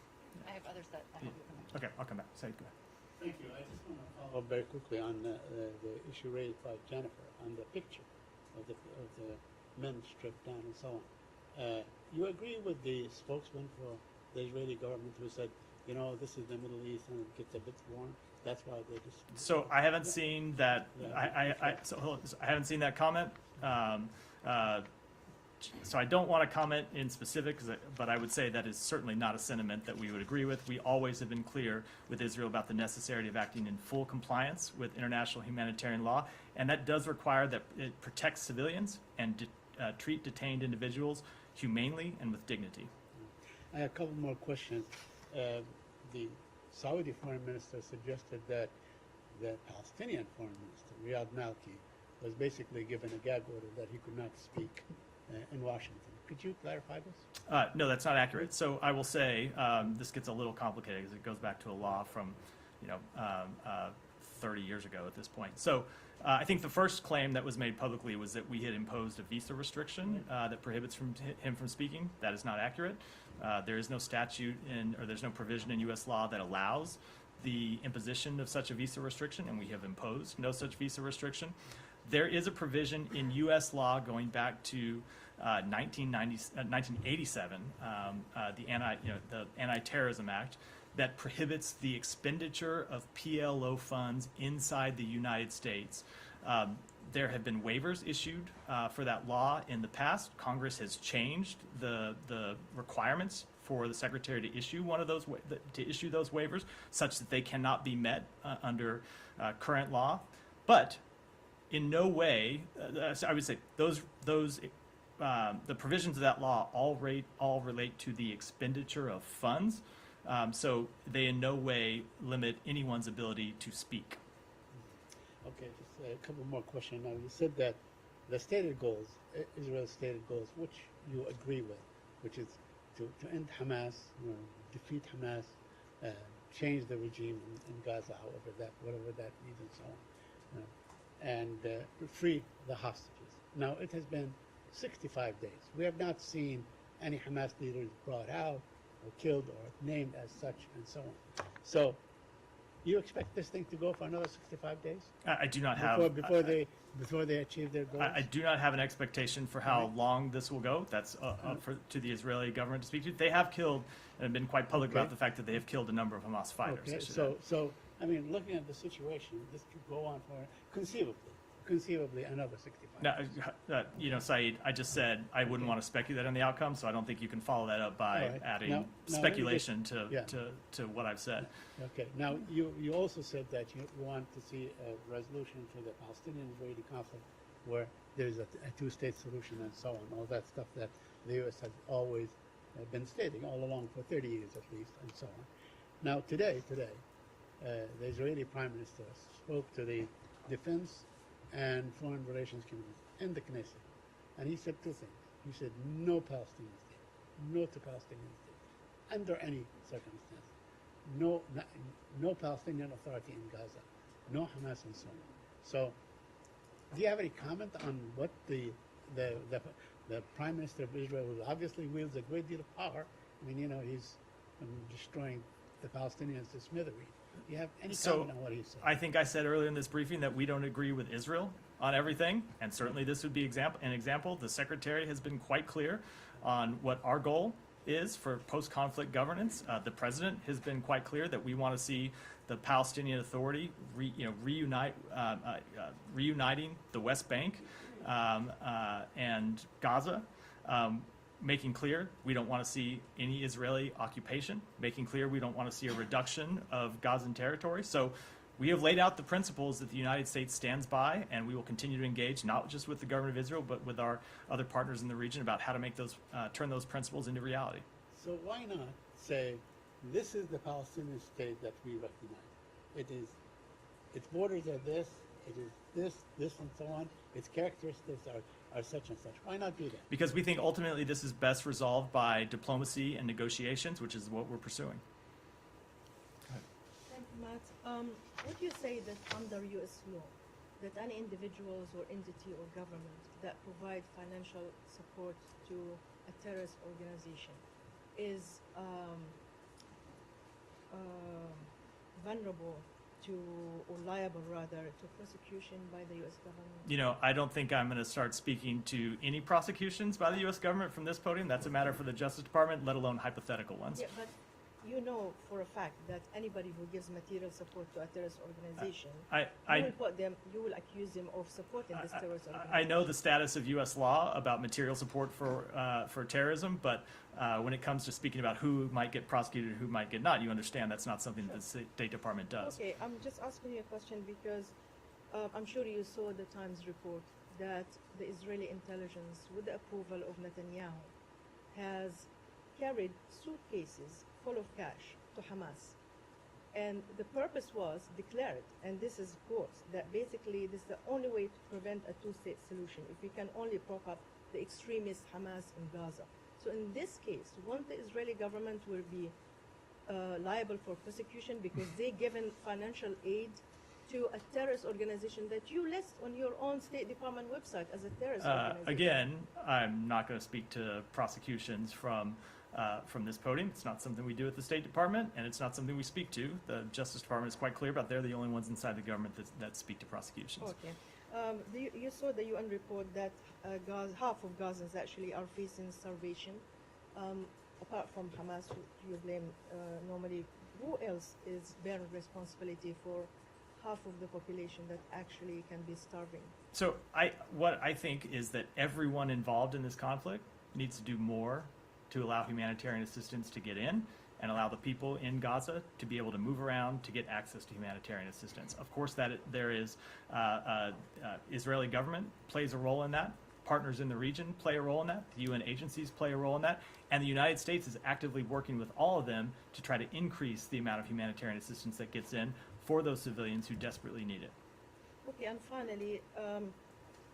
I have others that I hope you come back.
Okay, I'll come back. Say go ahead.
Thank you. I just want to follow up very quickly on the issue raised by Jennifer on the picture of the men stripped down and so on. You agree with the spokesman for the Israeli government who said, this is the Middle East and it gets a bit warm. That's why they just.
So I haven't seen that. I haven't seen that comment. So I don't want to comment in specific, but I would say that is certainly not a sentiment that we would agree with. We always have been clear with Israel about the necessity of acting in full compliance with international humanitarian law, and that does require that it protects civilians and treat detained individuals humanely and with dignity.
I have a couple more questions. The Saudi foreign minister suggested that the Palestinian foreign minister, Riyad Malki, was basically given a gag order that he could not speak in Washington. Could you clarify this?
No, that's not accurate. So I will say this gets a little complicated because it goes back to a law from 30 years ago at this point. So I think the first claim that was made publicly was that we had imposed a visa restriction that prohibits him from speaking. That is not accurate. There is no statute or there's no provision in U.S. law that allows the imposition of such a visa restriction, and we have imposed no such visa restriction. There is a provision in U.S. law going back to 1987, the Anti-Terrorism Act, that prohibits the expenditure of PLO funds inside the United States. There have been waivers issued for that law in the past. Congress has changed the requirements for the Secretary to issue those waivers, such that they cannot be met under current law. But in no way, I would say the provisions of that law all relate to the expenditure of funds. So they in no way limit anyone's ability to speak.
Okay, just a couple more questions. Now, you said that the stated goals, Israel's stated goals, which you agree with, which is to end Hamas, defeat Hamas, change the regime in Gaza, whatever that means, and so on, and free the hostages. Now, it has been 65 days. We have not seen any Hamas leaders brought out or killed or named as such, and so on. So, you expect this thing to go for another 65 days?
I do not have
before they achieve their goals.
I do not have an expectation for how long this will go. That's up to the Israeli government to speak to. They have killed and have been quite public about the fact that they have killed a number of Hamas fighters.
Okay, so I mean, looking at the situation, this could go on for conceivably conceivably another 65.
Now, Saeed, I just said I wouldn't want to speculate on the outcome, so I don't think you can follow that up by
All right.
adding
Now,
speculation
yeah.
to what I've said.
Okay. Now, you also said that you want to see a resolution to the Palestinian-Israeli conflict where there is a two-state solution and so on, all that stuff that the U.S. has always been stating all along for 30 years at least, and so on. Now, today, the Israeli Prime Minister spoke to the Defense and Foreign Relations Committees in the Knesset, and he said two things. He said no Palestinian state, no to Palestinian state, under any circumstance. No Palestinian Authority in Gaza, no Hamas, and so on. So, do you have any comment on what the Prime Minister of Israel, who obviously wields a great deal of power? I mean, he's destroying the Palestinians to smithereens. Do you have any comment on what he said?
I think I said earlier in this briefing that we don't agree with Israel on everything, and certainly this would be an example. The Secretary has been quite clear on what our goal is for post-conflict governance. The President has been quite clear that we want to see the Palestinian Authority reuniting the West Bank and Gaza, making clear we don't want to see any Israeli occupation, making clear we don't want to see a reduction of Gazan territory. So we have laid out the principles that the United States stands by, and we will continue to engage not just with the government of Israel, but with our other partners in the region about how to make those, turn those principles into reality.
So why not say, this is the Palestinian state that we recognize. Its borders are this, it is this, and so on. Its characteristics are such and such. Why not do that?
Because we think ultimately this is best resolved by diplomacy and negotiations, which is what we're pursuing.
Thank you, Matt. Would you say that under U.S. law, that any individuals or entity or government that provide financial support to a terrorist organization is vulnerable to, or liable rather, to prosecution by the U.S. government?
I don't think I'm going to start speaking to any prosecutions by the U.S. government from this podium. That's a matter for the Justice Department, let alone hypothetical ones.
Yeah, but you know for a fact that anybody who gives material support to a terrorist organization, you will accuse them of supporting this terrorist organization.
I know the status of U.S. law about material support for terrorism, but when it comes to speaking about who might get prosecuted and who might get not, you understand that's not something that the State Department does.
Okay, I'm just asking you a question because I'm sure you saw the Times report that the Israeli intelligence, with the approval of Netanyahu, has carried suitcases full of cash to Hamas. And the purpose was declared, and this is of course, that basically this is the only way to prevent a two-state solution, if we can only prop up the extremist Hamas in Gaza. So in this case, won't the Israeli government will be liable for prosecution because they given financial aid to a terrorist organization that you list on your own State Department website as a terrorist organization?
Again, I'm not going to speak to prosecutions from this podium. It's not something we do at the State Department, and it's not something we speak to. The Justice Department is quite clear about they're the only ones inside the government that speak to prosecutions.
Okay. You saw the UN report that half of Gazans actually are facing starvation. Apart from Hamas, who you blame normally, who else is bearing responsibility for half of the population that actually can be starving?
So what I think is that everyone involved in this conflict needs to do more to allow humanitarian assistance to get in and allow the people in Gaza to be able to move around to get access to humanitarian assistance. Of course, there is Israeli government plays a role in that. Partners in the region play a role in that. The UN agencies play a role in that. And the United States is actively working with all of them to try to increase the amount of humanitarian assistance that gets in for those civilians who desperately need it.
Okay, and finally,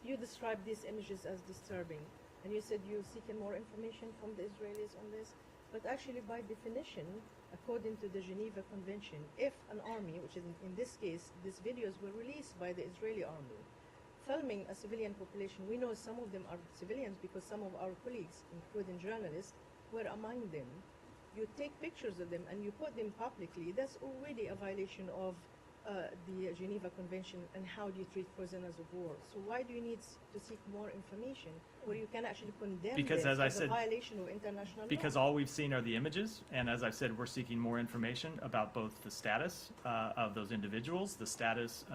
you described these images as disturbing. And you said you're seeking more information from the Israelis on this. But actually, by definition, according to the Geneva Convention, if an army, which is in this case, these videos were released by the Israeli army, filming a civilian population, we know some of them are civilians because some of our colleagues, including journalists, were among them. You take pictures of them and you put them publicly, that's already a violation of the Geneva Convention and how do you treat prisoners of war. So why do you need to seek more information where you can actually condemn
Because,
this
as I
as a
said,
violation of international law?
Because all we've seen are the images, and as I've said, we're seeking more information about both the status of those individuals, the status,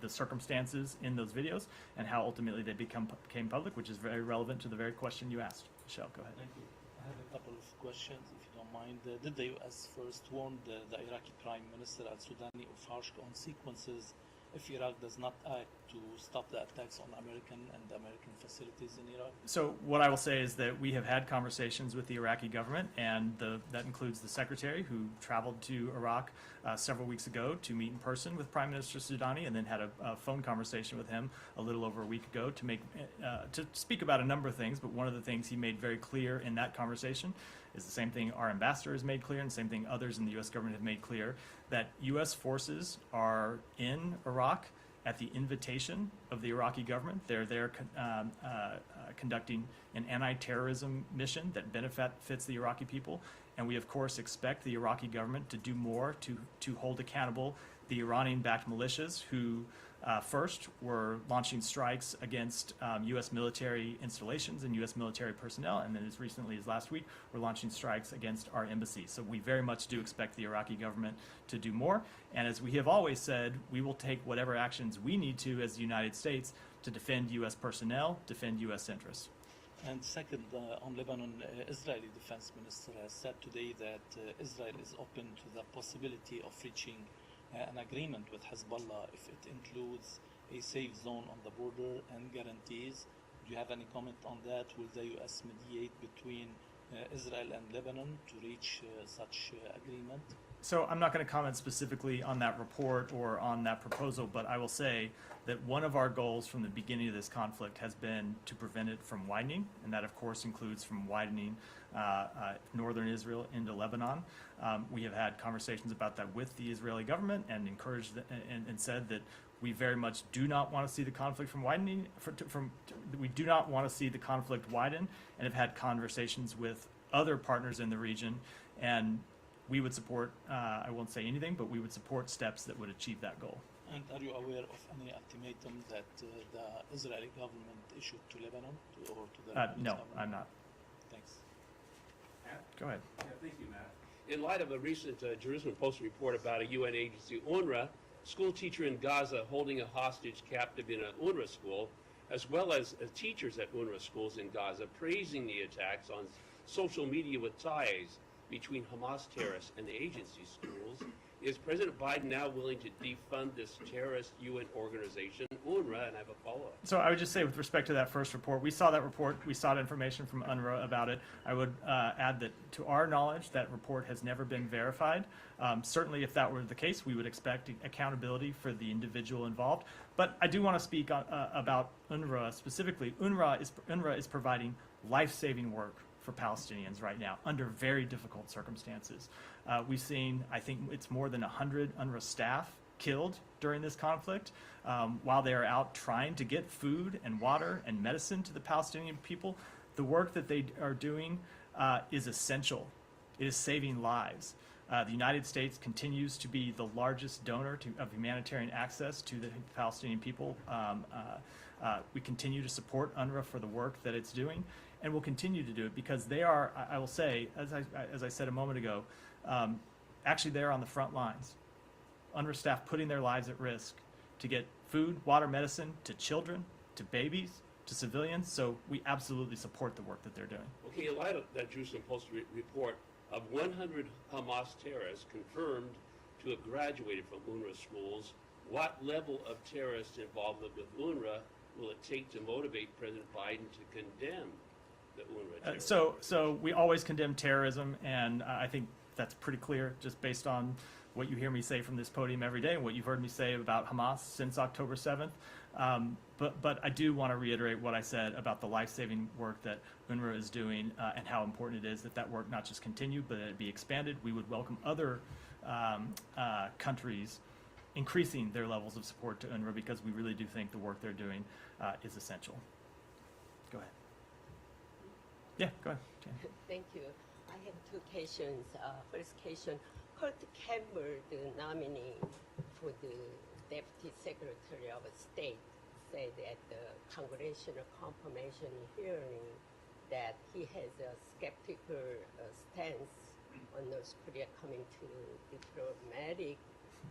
the circumstances in those videos, and how ultimately they became public, which is very relevant to the very question you asked. Michelle, go ahead.
Thank you. I have a couple of questions, if you don't mind. Did the U.S. first warn the Iraqi Prime Minister al-Sudani of harsh consequences if Iraq does not act to stop the attacks on American and American facilities in Iraq?
So what I will say is that we have had conversations with the Iraqi government, and that includes the secretary who traveled to Iraq several weeks ago to meet in person with Prime Minister Soudani, and then had a phone conversation with him a little over a week ago to speak about a number of things. But one of the things he made very clear in that conversation is the same thing our ambassador has made clear, and the same thing others in the U.S. government have made clear, that U.S. forces are in Iraq at the invitation of the Iraqi government. They're there conducting an anti-terrorism mission that benefits the Iraqi people, and we of course expect the Iraqi government to do more to hold accountable the Iranian-backed militias who first were launching strikes against U.S. military installations and U.S. military personnel, and then as recently as last week, we're launching strikes against our embassy. So we very much do expect the Iraqi government to do more, and as we have always said, we will take whatever actions we need to as the United States to defend U.S. personnel, defend U.S. interests.
And second, on Lebanon, Israeli defense minister has said today that Israel is open to the possibility of reaching an agreement with Hezbollah if it includes a safe zone on the border and guarantees. Do you have any comment on that? Will the U.S. mediate between Israel and Lebanon to reach such agreement?
So I'm not going to comment specifically on that report or on that proposal, but I will say that one of our goals from the beginning of this conflict has been to prevent it from widening, and that of course includes from widening northern Israel into Lebanon. We have had conversations about that with the Israeli government and encouraged and said that we very much do not want to see the conflict from widening. We do not want to see the conflict widen, and have had conversations with other partners in the region, and we would support, I won't say anything, but we would support steps that would achieve that goal.
And are you aware of any ultimatum that the Israeli government issued to Lebanon or to the Lebanese
No,
government?
I'm not.
Thanks.
Go ahead.
Yeah, thank you, Matt.
In light of a recent Jerusalem Post report about a UN agency, UNRWA, school teacher in Gaza holding a hostage captive in an UNRWA school, as well as teachers at UNRWA schools in Gaza praising the attacks on social media with ties between Hamas terrorists and the agency schools, is President Biden now willing to defund this terrorist UN organization, UNRWA? And I have a follow-up.
So I would just say, with respect to that first report, we saw that report, we sought information from UNRWA about it. I would add that, to our knowledge, that report has never been verified. Certainly, if that were the case, we would expect accountability for the individual involved. But I do want to speak about UNRWA specifically. UNRWA is providing life-saving work for Palestinians right now under very difficult circumstances. We've seen, I think it's more than 100 UNRWA staff killed during this conflict while they are out trying to get food and water and medicine to the Palestinian people. The work that they are doing is essential. It is saving lives. The United States continues to be the largest donor of humanitarian access to the Palestinian people. We continue to support UNRWA for the work that it's doing, and will continue to do it because they are, I will say, as I said a moment ago, actually they're on the front lines. UNRWA staff putting their lives at risk to get food, water, medicine to children, to babies, to civilians. So we absolutely support the work that they're doing.
Okay, in light of that Jerusalem Post report, of 100 Hamas terrorists confirmed to have graduated from UNRWA schools, what level of terrorist involvement with UNRWA will it take to motivate President Biden to condemn the UNRWA terrorism?
So we always condemn terrorism, and I think that's pretty clear just based on what you hear me say from this podium every day and what you've heard me say about Hamas since October 7th. But I do want to reiterate what I said about the life-saving work that UNRWA is doing and how important it is that that work not just continue, but that it be expanded. We would welcome other countries increasing their levels of support to UNRWA because we really do think the work they're doing is essential. Go ahead. Yeah, go ahead. Jan.
Thank you. I have two questions. First question, Kurt Campbell, the nominee for the Deputy Secretary of State said at the Congressional Confirmation hearing that he has a skeptical stance on North Korea coming to diplomatic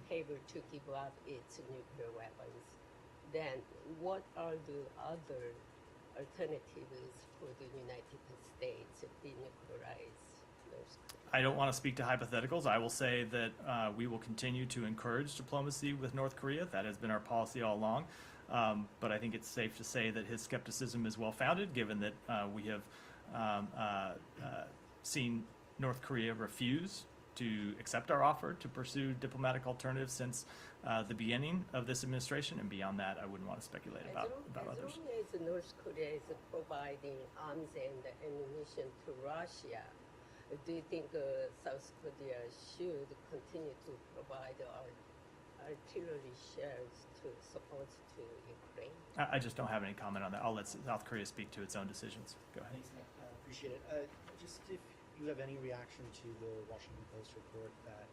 table to give up its nuclear weapons. Then what are the other alternatives for the United States to denuclearize North Korea?
I don't want to speak to hypotheticals. I will say that we will continue to encourage diplomacy with North Korea. That has been our policy all along. But I think it's safe to say that his skepticism is well-founded, given that we have seen North Korea refuse to accept our offer to pursue diplomatic alternatives since the beginning of this administration, and beyond that, I wouldn't want to speculate about others.
As long as North Korea is providing arms and ammunition to Russia, do you think South Korea should continue to provide artillery shells to support to Ukraine?
I just don't have any comment on that. I'll let South Korea speak to its own decisions. Go ahead.
Thanks, Matt. Appreciate it. Just if you have any reaction to the Washington Post report that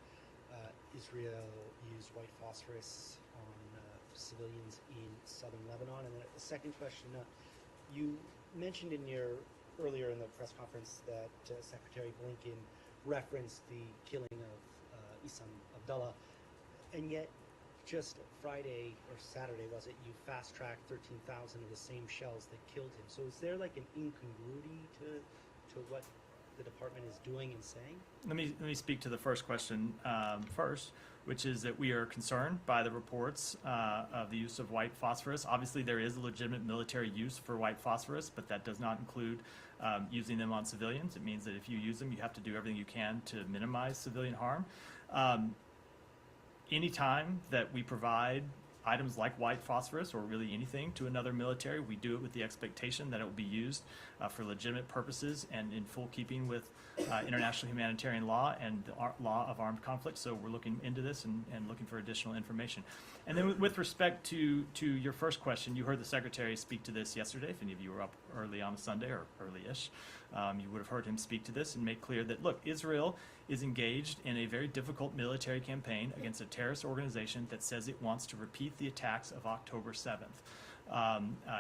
Israel used white phosphorus on civilians in southern Lebanon. And then a second question, you mentioned earlier in the press conference that Secretary Blinken referenced the killing of Issam Abdullah, and yet just Friday or Saturday, was it, you fast-tracked 13,000 of the same shells that killed him. So is there like an incongruity to what the department is doing and saying?
Let me speak to the first question first, which is that we are concerned by the reports of the use of white phosphorus. Obviously, there is a legitimate military use for white phosphorus, but that does not include using them on civilians. It means that if you use them, you have to do everything you can to minimize civilian harm. Anytime that we provide items like white phosphorus or really anything to another military, we do it with the expectation that it will be used for legitimate purposes and in full keeping with international humanitarian law and the law of armed conflict. So we're looking into this and looking for additional information. And then with respect to your first question, you heard the Secretary speak to this yesterday. If any of you were up early on a Sunday or early-ish, you would have heard him speak to this and make clear that, look, Israel is engaged in a very difficult military campaign against a terrorist organization that says it wants to repeat the attacks of October 7th.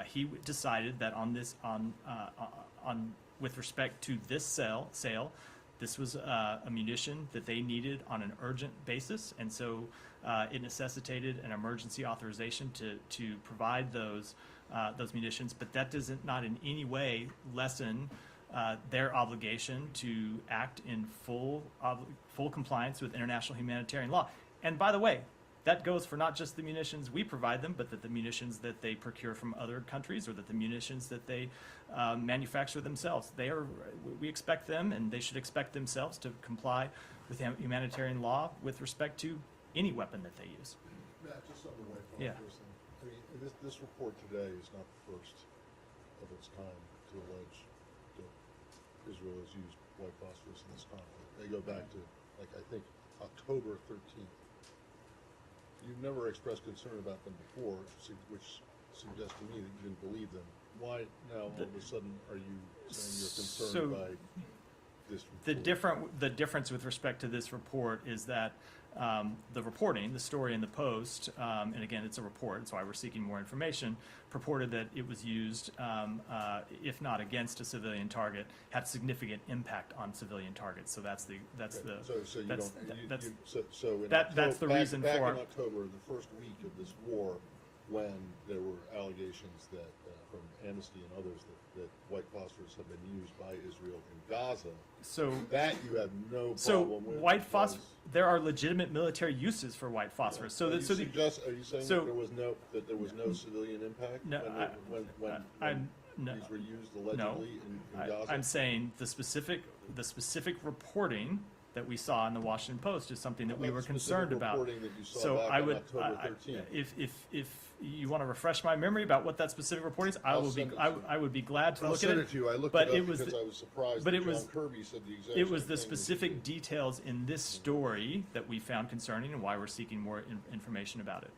He decided that with respect to this sale, this was a munition that they needed on an urgent basis, and so it necessitated an emergency authorization to provide those munitions. But that does not in any way lessen their obligation to act in full compliance with international humanitarian law. And by the way, that goes for not just the munitions we provide them, but that the munitions that they procure from other countries, or that the munitions that they manufacture themselves. We expect them, and they should expect themselves, to comply with humanitarian law with respect to any weapon that they use.
Matt, just on the white phosphorus
Yeah.
thing. I mean, this report today is not the first of its kind to allege that Israel has used white phosphorus in this conflict. They go back to, like, I think October 13th. You've never expressed concern about them before, which suggests to me that you didn't believe them. Why now all of a sudden are you saying you're concerned by this report?
The difference with respect to this report is that the reporting, the story in the Post, and again, it's a report, that's why we're seeking more information, purported that it was used, if not against a civilian target, had significant impact on civilian targets. So that's the reason
back
for
in October, the first week of this war, when there were allegations that from Amnesty and others that white phosphorus had been used by Israel in Gaza.
So
that you have no problem with.
White phosphorus. There are legitimate military uses for white phosphorus.
Are you saying that there was no civilian impact when these were used allegedly in Gaza?
I'm saying the specific reporting that we saw in the Washington Post is something that we were concerned about.
That you saw
so
back
I
on
would,
October 13th.
if you want to refresh my memory about what that specific report is, I would be glad to
I'll
look
send
at
it to you. I looked
but
it up
it was
because I was surprised
but
that
it was
John Kirby said the exact
it was
same
the
thing
specific details in this story that we found concerning and why we're seeking more information about it.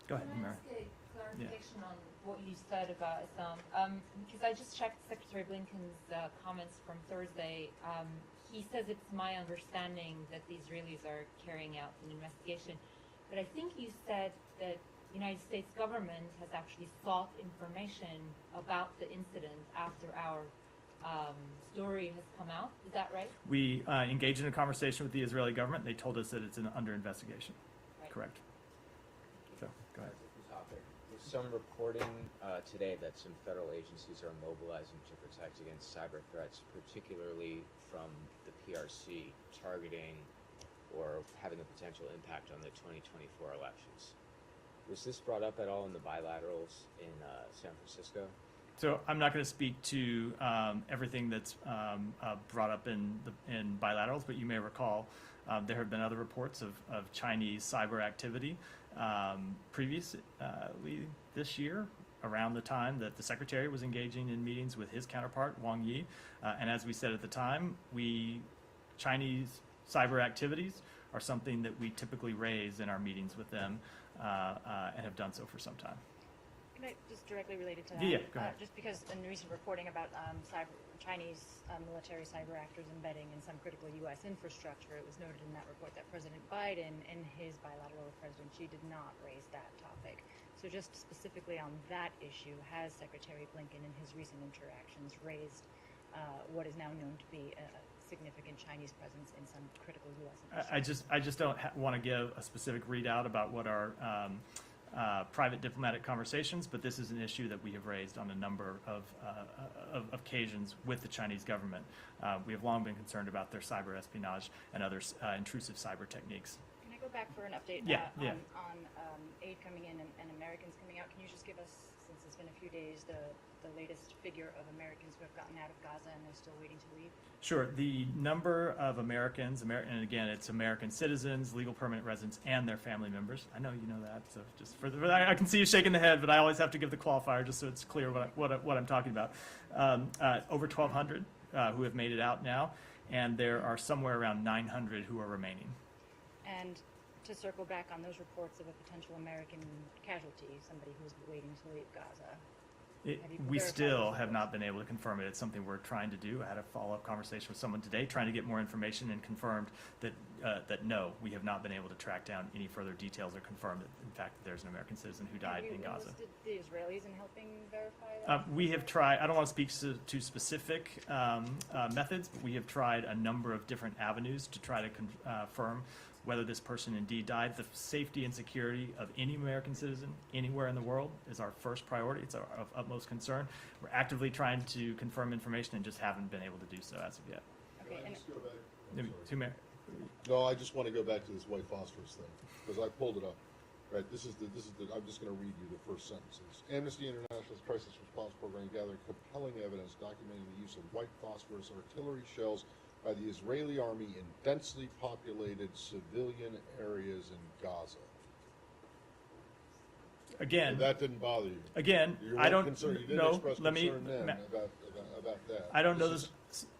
Go ahead,
Can I
Mary.
ask a clarification on what you said about Islam? Because I just checked Secretary Blinken's comments from Thursday. He says it's my understanding that the Israelis are carrying out an investigation. but I think you said that the United States government has actually sought information about the incident after our story has come out. Is that right?
We engaged in a conversation with the Israeli government. They told us that it's under investigation.
Right.
Correct. So, go ahead.
There's some reporting today that some federal agencies are mobilizing to protect against cyber threats, particularly from the PRC, targeting or having a potential impact on the 2024 elections. Was this brought up at all in the bilaterals in San Francisco?
So I'm not going to speak to everything that's brought up in bilaterals, but you may recall there have been other reports of Chinese cyber activity previously this year, around the time that the Secretary was engaging in meetings with his counterpart, Wang Yi. And as we said at the time, Chinese cyber activities are something that we typically raise in our meetings with them and have done so for some time.
Can I just directly related to that?
Yeah, go ahead.
Just because in recent reporting about Chinese military cyber actors embedding in some critical U.S. infrastructure, it was noted in that report that President Biden, in his bilateral with President Xi, did not raise that topic. So just specifically on that issue, has Secretary Blinken in his recent interactions raised what is now known to be a significant Chinese presence in some critical U.S. infrastructure?
I just don't want to give a specific readout about what our private diplomatic conversations, but this is an issue that we have raised on a number of occasions with the Chinese government. We have long been concerned about their cyber espionage and other intrusive cyber techniques.
Can I go back for an update on aid coming in and Americans coming out? Can you just give us, since it's been a few days, the latest figure of Americans who have gotten out of Gaza and they're still waiting to leave?
Sure. The number of Americans, and again, it's American citizens, legal permanent residents, and their family members. I know you know that, so just I can see you shaking the head, but I always have to give the qualifier just so it's clear what I'm talking about. Over 1,200 who have made it out now, and there are somewhere around 900 who are remaining.
And to circle back on those reports of a potential American casualty, somebody who's waiting to leave Gaza.
We still have not been able to confirm it. It's something we're trying to do. I had a follow-up conversation with someone today trying to get more information and confirmed that no, we have not been able to track down any further details or confirm that, in fact, that there's an American citizen who died in Gaza.
Have you enlisted the Israelis in helping verify that?
We have tried, I don't want to speak to specific methods, but we have tried a number of different avenues to try to confirm whether this person indeed died. The safety and security of any American citizen anywhere in the world is our first priority. It's our of utmost concern. We're actively trying to confirm information and just haven't been able to do so as of yet.
Okay,
Can I just go back?
No,
I just want to go back to this white phosphorus thing because I pulled it up. Right, this is the. I'm just going to read you the first sentences. Amnesty International's crisis response program gathered compelling evidence documenting the use of white phosphorus artillery shells by the Israeli army in densely populated civilian areas in Gaza.
Again,
so that didn't bother you.
Again,
I don't. You didn't express
let me.
concern then about that.
I don't know this.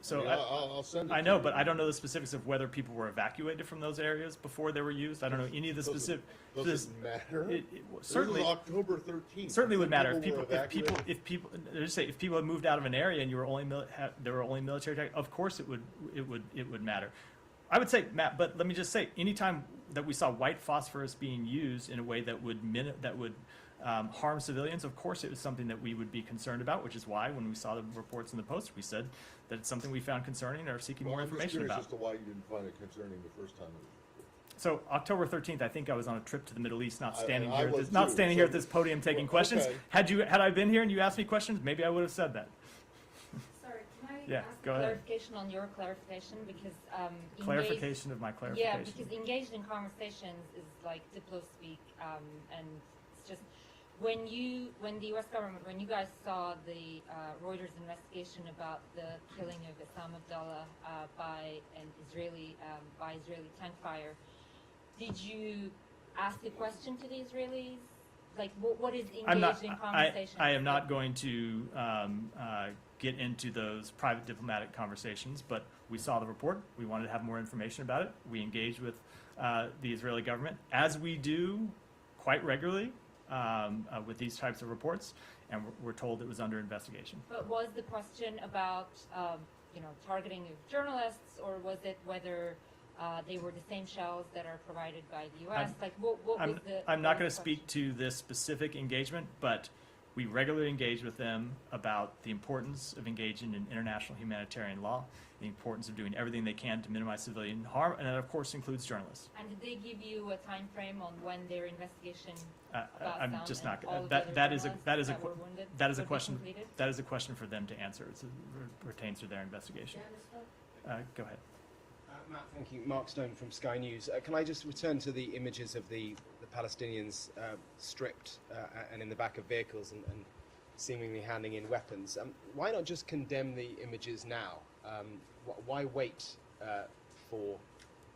So
I'll send it.
I know, but I don't know the specifics of whether people were evacuated from those areas before they were used. I don't know any of the specifics.
Does it matter?
Certainly,
October 13th.
Certainly would matter if people had moved out of an area and you were only there were only military. Of course, it would matter. I would say, Matt, but let me just say, anytime that we saw white phosphorus being used in a way that would harm civilians, of course it was something that we would be concerned about, which is why when we saw the reports in the Post, we said that it's something we found concerning and are seeking more information about.
I'm just curious as to why you didn't find it concerning the first time.
So October 13th, I think I was on a trip to the Middle East, not standing
here
at this podium taking questions.
Okay.
Had I been here and you asked me questions, maybe I would have said that.
Sorry, can I ask a clarification on your clarification? Because
clarification of my clarification.
Yeah, because engaged in conversations is like Diplo speak, and it's just when the U.S. government, when you guys saw the Reuters investigation about the killing of Issam Abdallah by Israeli tank fire, did you ask a question to the Israelis? Like, what is engaged in conversation?
I am not going to get into those private diplomatic conversations, but we saw the report. We wanted to have more information about it. We engaged with the Israeli government, as we do quite regularly with these types of reports, and we're told it was under investigation.
But was the question about targeting of journalists, or was it whether they were the same shells that are provided by the U.S. Like, what was the...
I'm not going to speak to this specific engagement, but we regularly engage with them about the importance of engaging in international humanitarian law, the importance of doing everything they can to minimize civilian harm, and that of course includes journalists.
And did they give you a time frame on when their investigation
I'm just not. That is a question. That is a question for them to answer. It pertains to their investigation. Go ahead.
Matt, thank you. Mark Stone from Sky News. Can I just return to the images of the Palestinians stripped and in the back of vehicles and seemingly handing in weapons? Why not just condemn the images now? Why wait for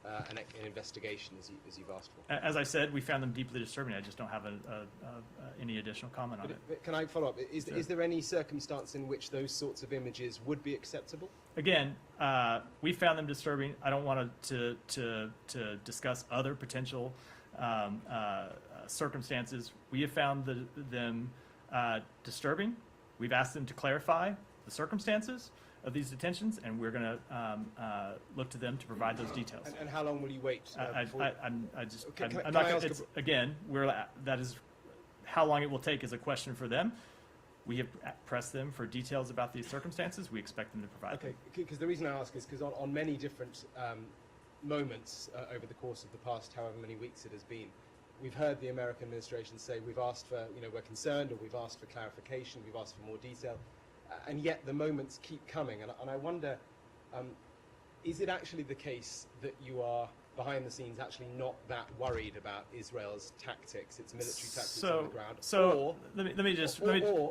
an investigation as you've asked for?
As I said, we found them deeply disturbing. I just don't have any additional comment on it.
But can I follow up? Is there any circumstance in which those sorts of images would be acceptable?
Again, we found them disturbing. I don't want to discuss other potential circumstances. We have found them disturbing. We've asked them to clarify the circumstances of these detentions, and we're going to look to them to provide those details.
And how long will you wait?
That is how long it will take is a question for them. We have pressed them for details about these circumstances. We expect them to provide them.
Okay, because the reason I ask is because on many different moments over the course of the past however many weeks it has been, we've heard the American administration say we've asked for, we're concerned, or we've asked for clarification, we've asked for more detail, and yet the moments keep coming. And I wonder, is it actually the case that you are behind the scenes actually not that worried about Israel's tactics, its military tactics on the ground?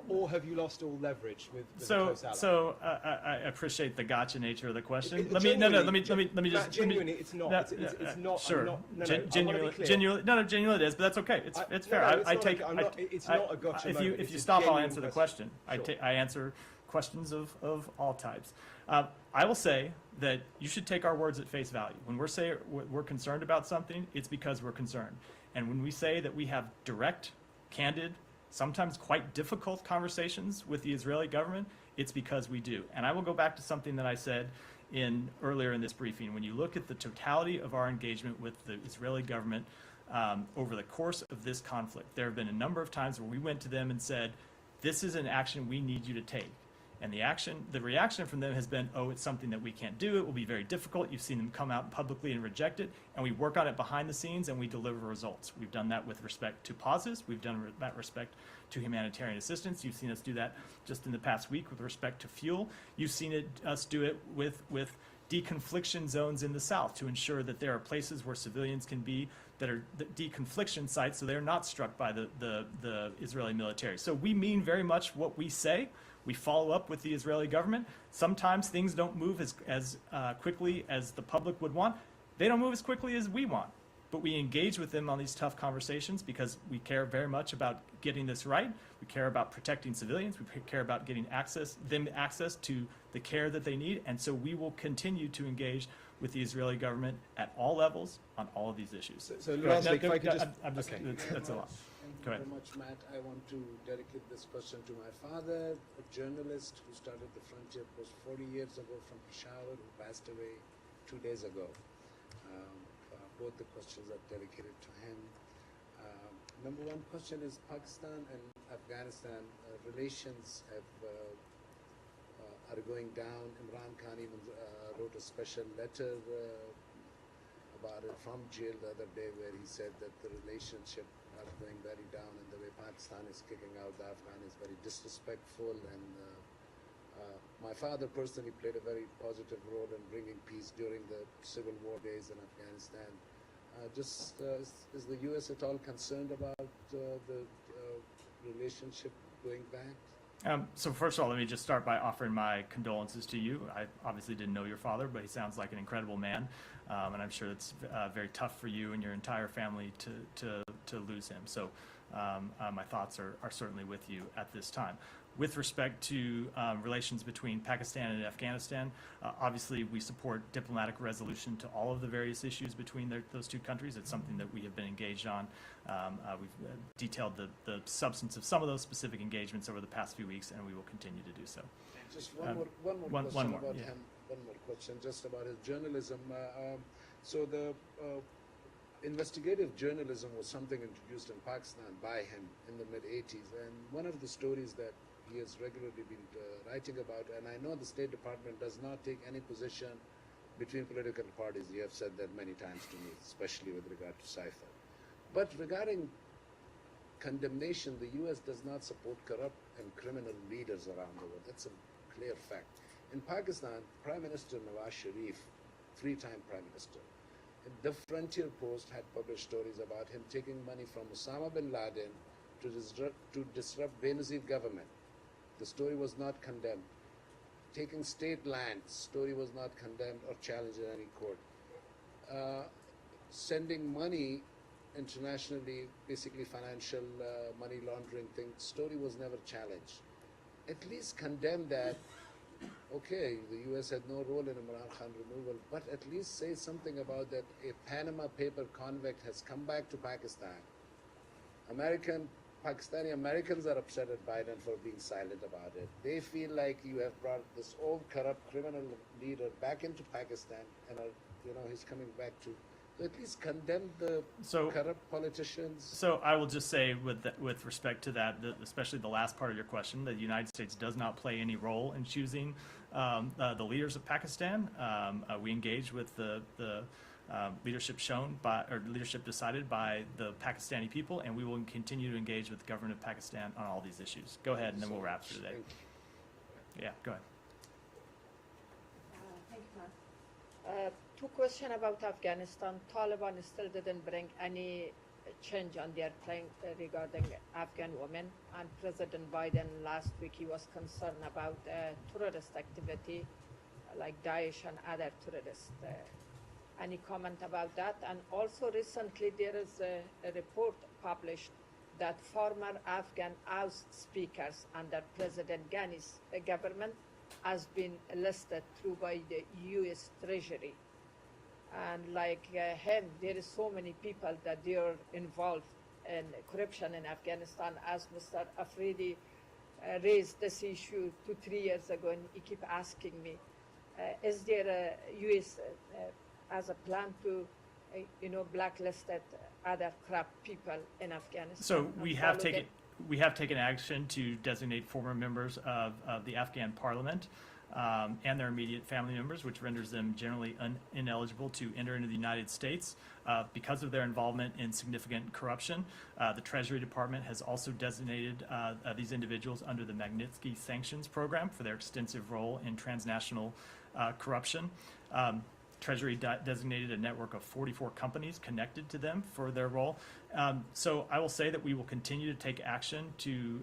Or have you lost all leverage with a close ally?
So I appreciate the gotcha nature of the question.
Genuinely, it's not. It's not.
Sure.
Genuinely
it is, but that's okay. It's fair.
It's not a gotcha moment.
If you stop, I'll answer the question. I answer questions of all types. I will say that you should take our words at face value. When we're concerned about something, it's because we're concerned. And when we say that we have direct, candid, sometimes quite difficult conversations with the Israeli government, it's because we do. And I will go back to something that I said earlier in this briefing. When you look at the totality of our engagement with the Israeli government over the course of this conflict, there have been a number of times where we went to them and said, this is an action we need you to take. And the reaction from them has been, oh, it's something that we can't do. It will be very difficult. You've seen them come out publicly and reject it. And we work on it behind the scenes and we deliver results. We've done that with respect to pauses. We've done that respect to humanitarian assistance. You've seen us do that just in the past week with respect to fuel. You've seen us do it with deconfliction zones in the south to ensure that there are places where civilians can be that are deconfliction sites so they're not struck by the Israeli military. So we mean very much what we say. We follow up with the Israeli government. Sometimes things don't move as quickly as the public would want. They don't move as quickly as we want. But we engage with them on these tough conversations because we care very much about getting this right. We care about protecting civilians. We care about getting access to the care that they need. And so we will continue to engage with the Israeli government at all levels on all of these issues.
So lastly, if I could
that's a lot. Go ahead.
Thank you very much, Matt. I want to dedicate this question to my father, a journalist who started the Frontier Post 40 years ago from Peshawar, who passed away 2 days ago. Both the questions are dedicated to him. Number one question is Pakistan and Afghanistan relations are going down. Imran Khan even wrote a special letter about it from jail the other day where he said that the relationship are going very down and the way Pakistan is kicking out the Afghan is very disrespectful, and my father personally played a very positive role in bringing peace during the civil war days in Afghanistan. Is the U.S. at all concerned about the relationship going back?
So first of all, let me just start by offering my condolences to you. I obviously didn't know your father, but he sounds like an incredible man, and I'm sure it's very tough for you and your entire family to lose him. So my thoughts are certainly with you at this time. With respect to relations between Pakistan and Afghanistan, obviously we support diplomatic resolution to all of the various issues between those two countries. It's something that we have been engaged on. We've detailed the substance of some of those specific engagements over the past few weeks, and we will continue to do so.
Just one more question about him. One more question just about his journalism.
So the investigative journalism was something introduced in Pakistan by him in the mid-80s, and one of the stories that he has regularly been writing about, and I know the State Department does not take any position between political parties. You have said that many times to me, especially with regard to Cypher. But regarding condemnation, the U.S. does not support corrupt and criminal leaders around the world. That's a clear fact. In Pakistan, Prime Minister Nawaz Sharif, three-time Prime Minister, the Frontier Post had published stories about him taking money from Osama bin Laden to disrupt Benazir government. The story was not condemned. Taking state land, story was not condemned or challenged in any court. Sending money internationally, basically financial money laundering thing, story was never challenged. At least condemn that. Okay, the U.S. had no role in Imran Khan removal, but at least say something about that. A Panama paper convict has come back to Pakistan. Pakistani Americans are upset at Biden for being silent about it. They feel like you have brought this old corrupt criminal leader back into Pakistan, and he's coming back to. So at least condemn the corrupt politicians.
So I will just say, with respect to that, especially the last part of your question, that the United States does not play any role in choosing the leaders of Pakistan. We engage with the leadership leadership decided by the Pakistani people, and we will continue to engage with the government of Pakistan on all these issues. Go ahead, and then we'll wrap for today. Yeah, go ahead.
Thank you, Mark. Two questions about Afghanistan. Taliban still didn't bring any change on their plan regarding Afghan women. And President Biden last week, he was concerned about terrorist activity like Daesh and other terrorists. Any comment about that? And also recently there is a report published that former Afghan House speakers under President Ghani's government has been listed through by the U.S. Treasury. And like him, there is so many people that they are involved in corruption in Afghanistan. As Mr. Afridi raised this issue 2-3 years ago, and he keep asking me, is there a U.S. As a plan to, blacklisted other corrupt people in Afghanistan?
So we have taken action to designate former members of the Afghan parliament and their immediate family members, which renders them generally ineligible to enter into the United States because of their involvement in significant corruption. The Treasury Department has also designated these individuals under the Magnitsky Sanctions Program for their extensive role in transnational corruption. Treasury designated a network of 44 companies connected to them for their role. So I will say that we will continue to take action to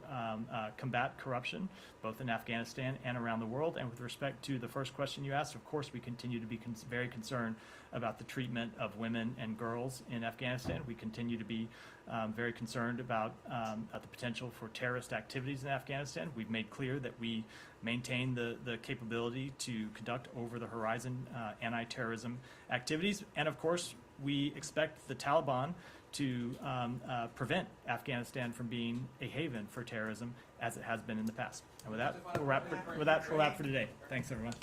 combat corruption, both in Afghanistan and around the world. And with respect to the first question you asked, of course, we continue to be very concerned about the treatment of women and girls in Afghanistan. We continue to be very concerned about the potential for terrorist activities in Afghanistan. We've made clear that we maintain the capability to conduct over-the-horizon anti-terrorism activities. And of course, we expect the Taliban to prevent Afghanistan from being a haven for terrorism, as it has been in the past. And with that, we'll wrap for today. Thanks, everyone.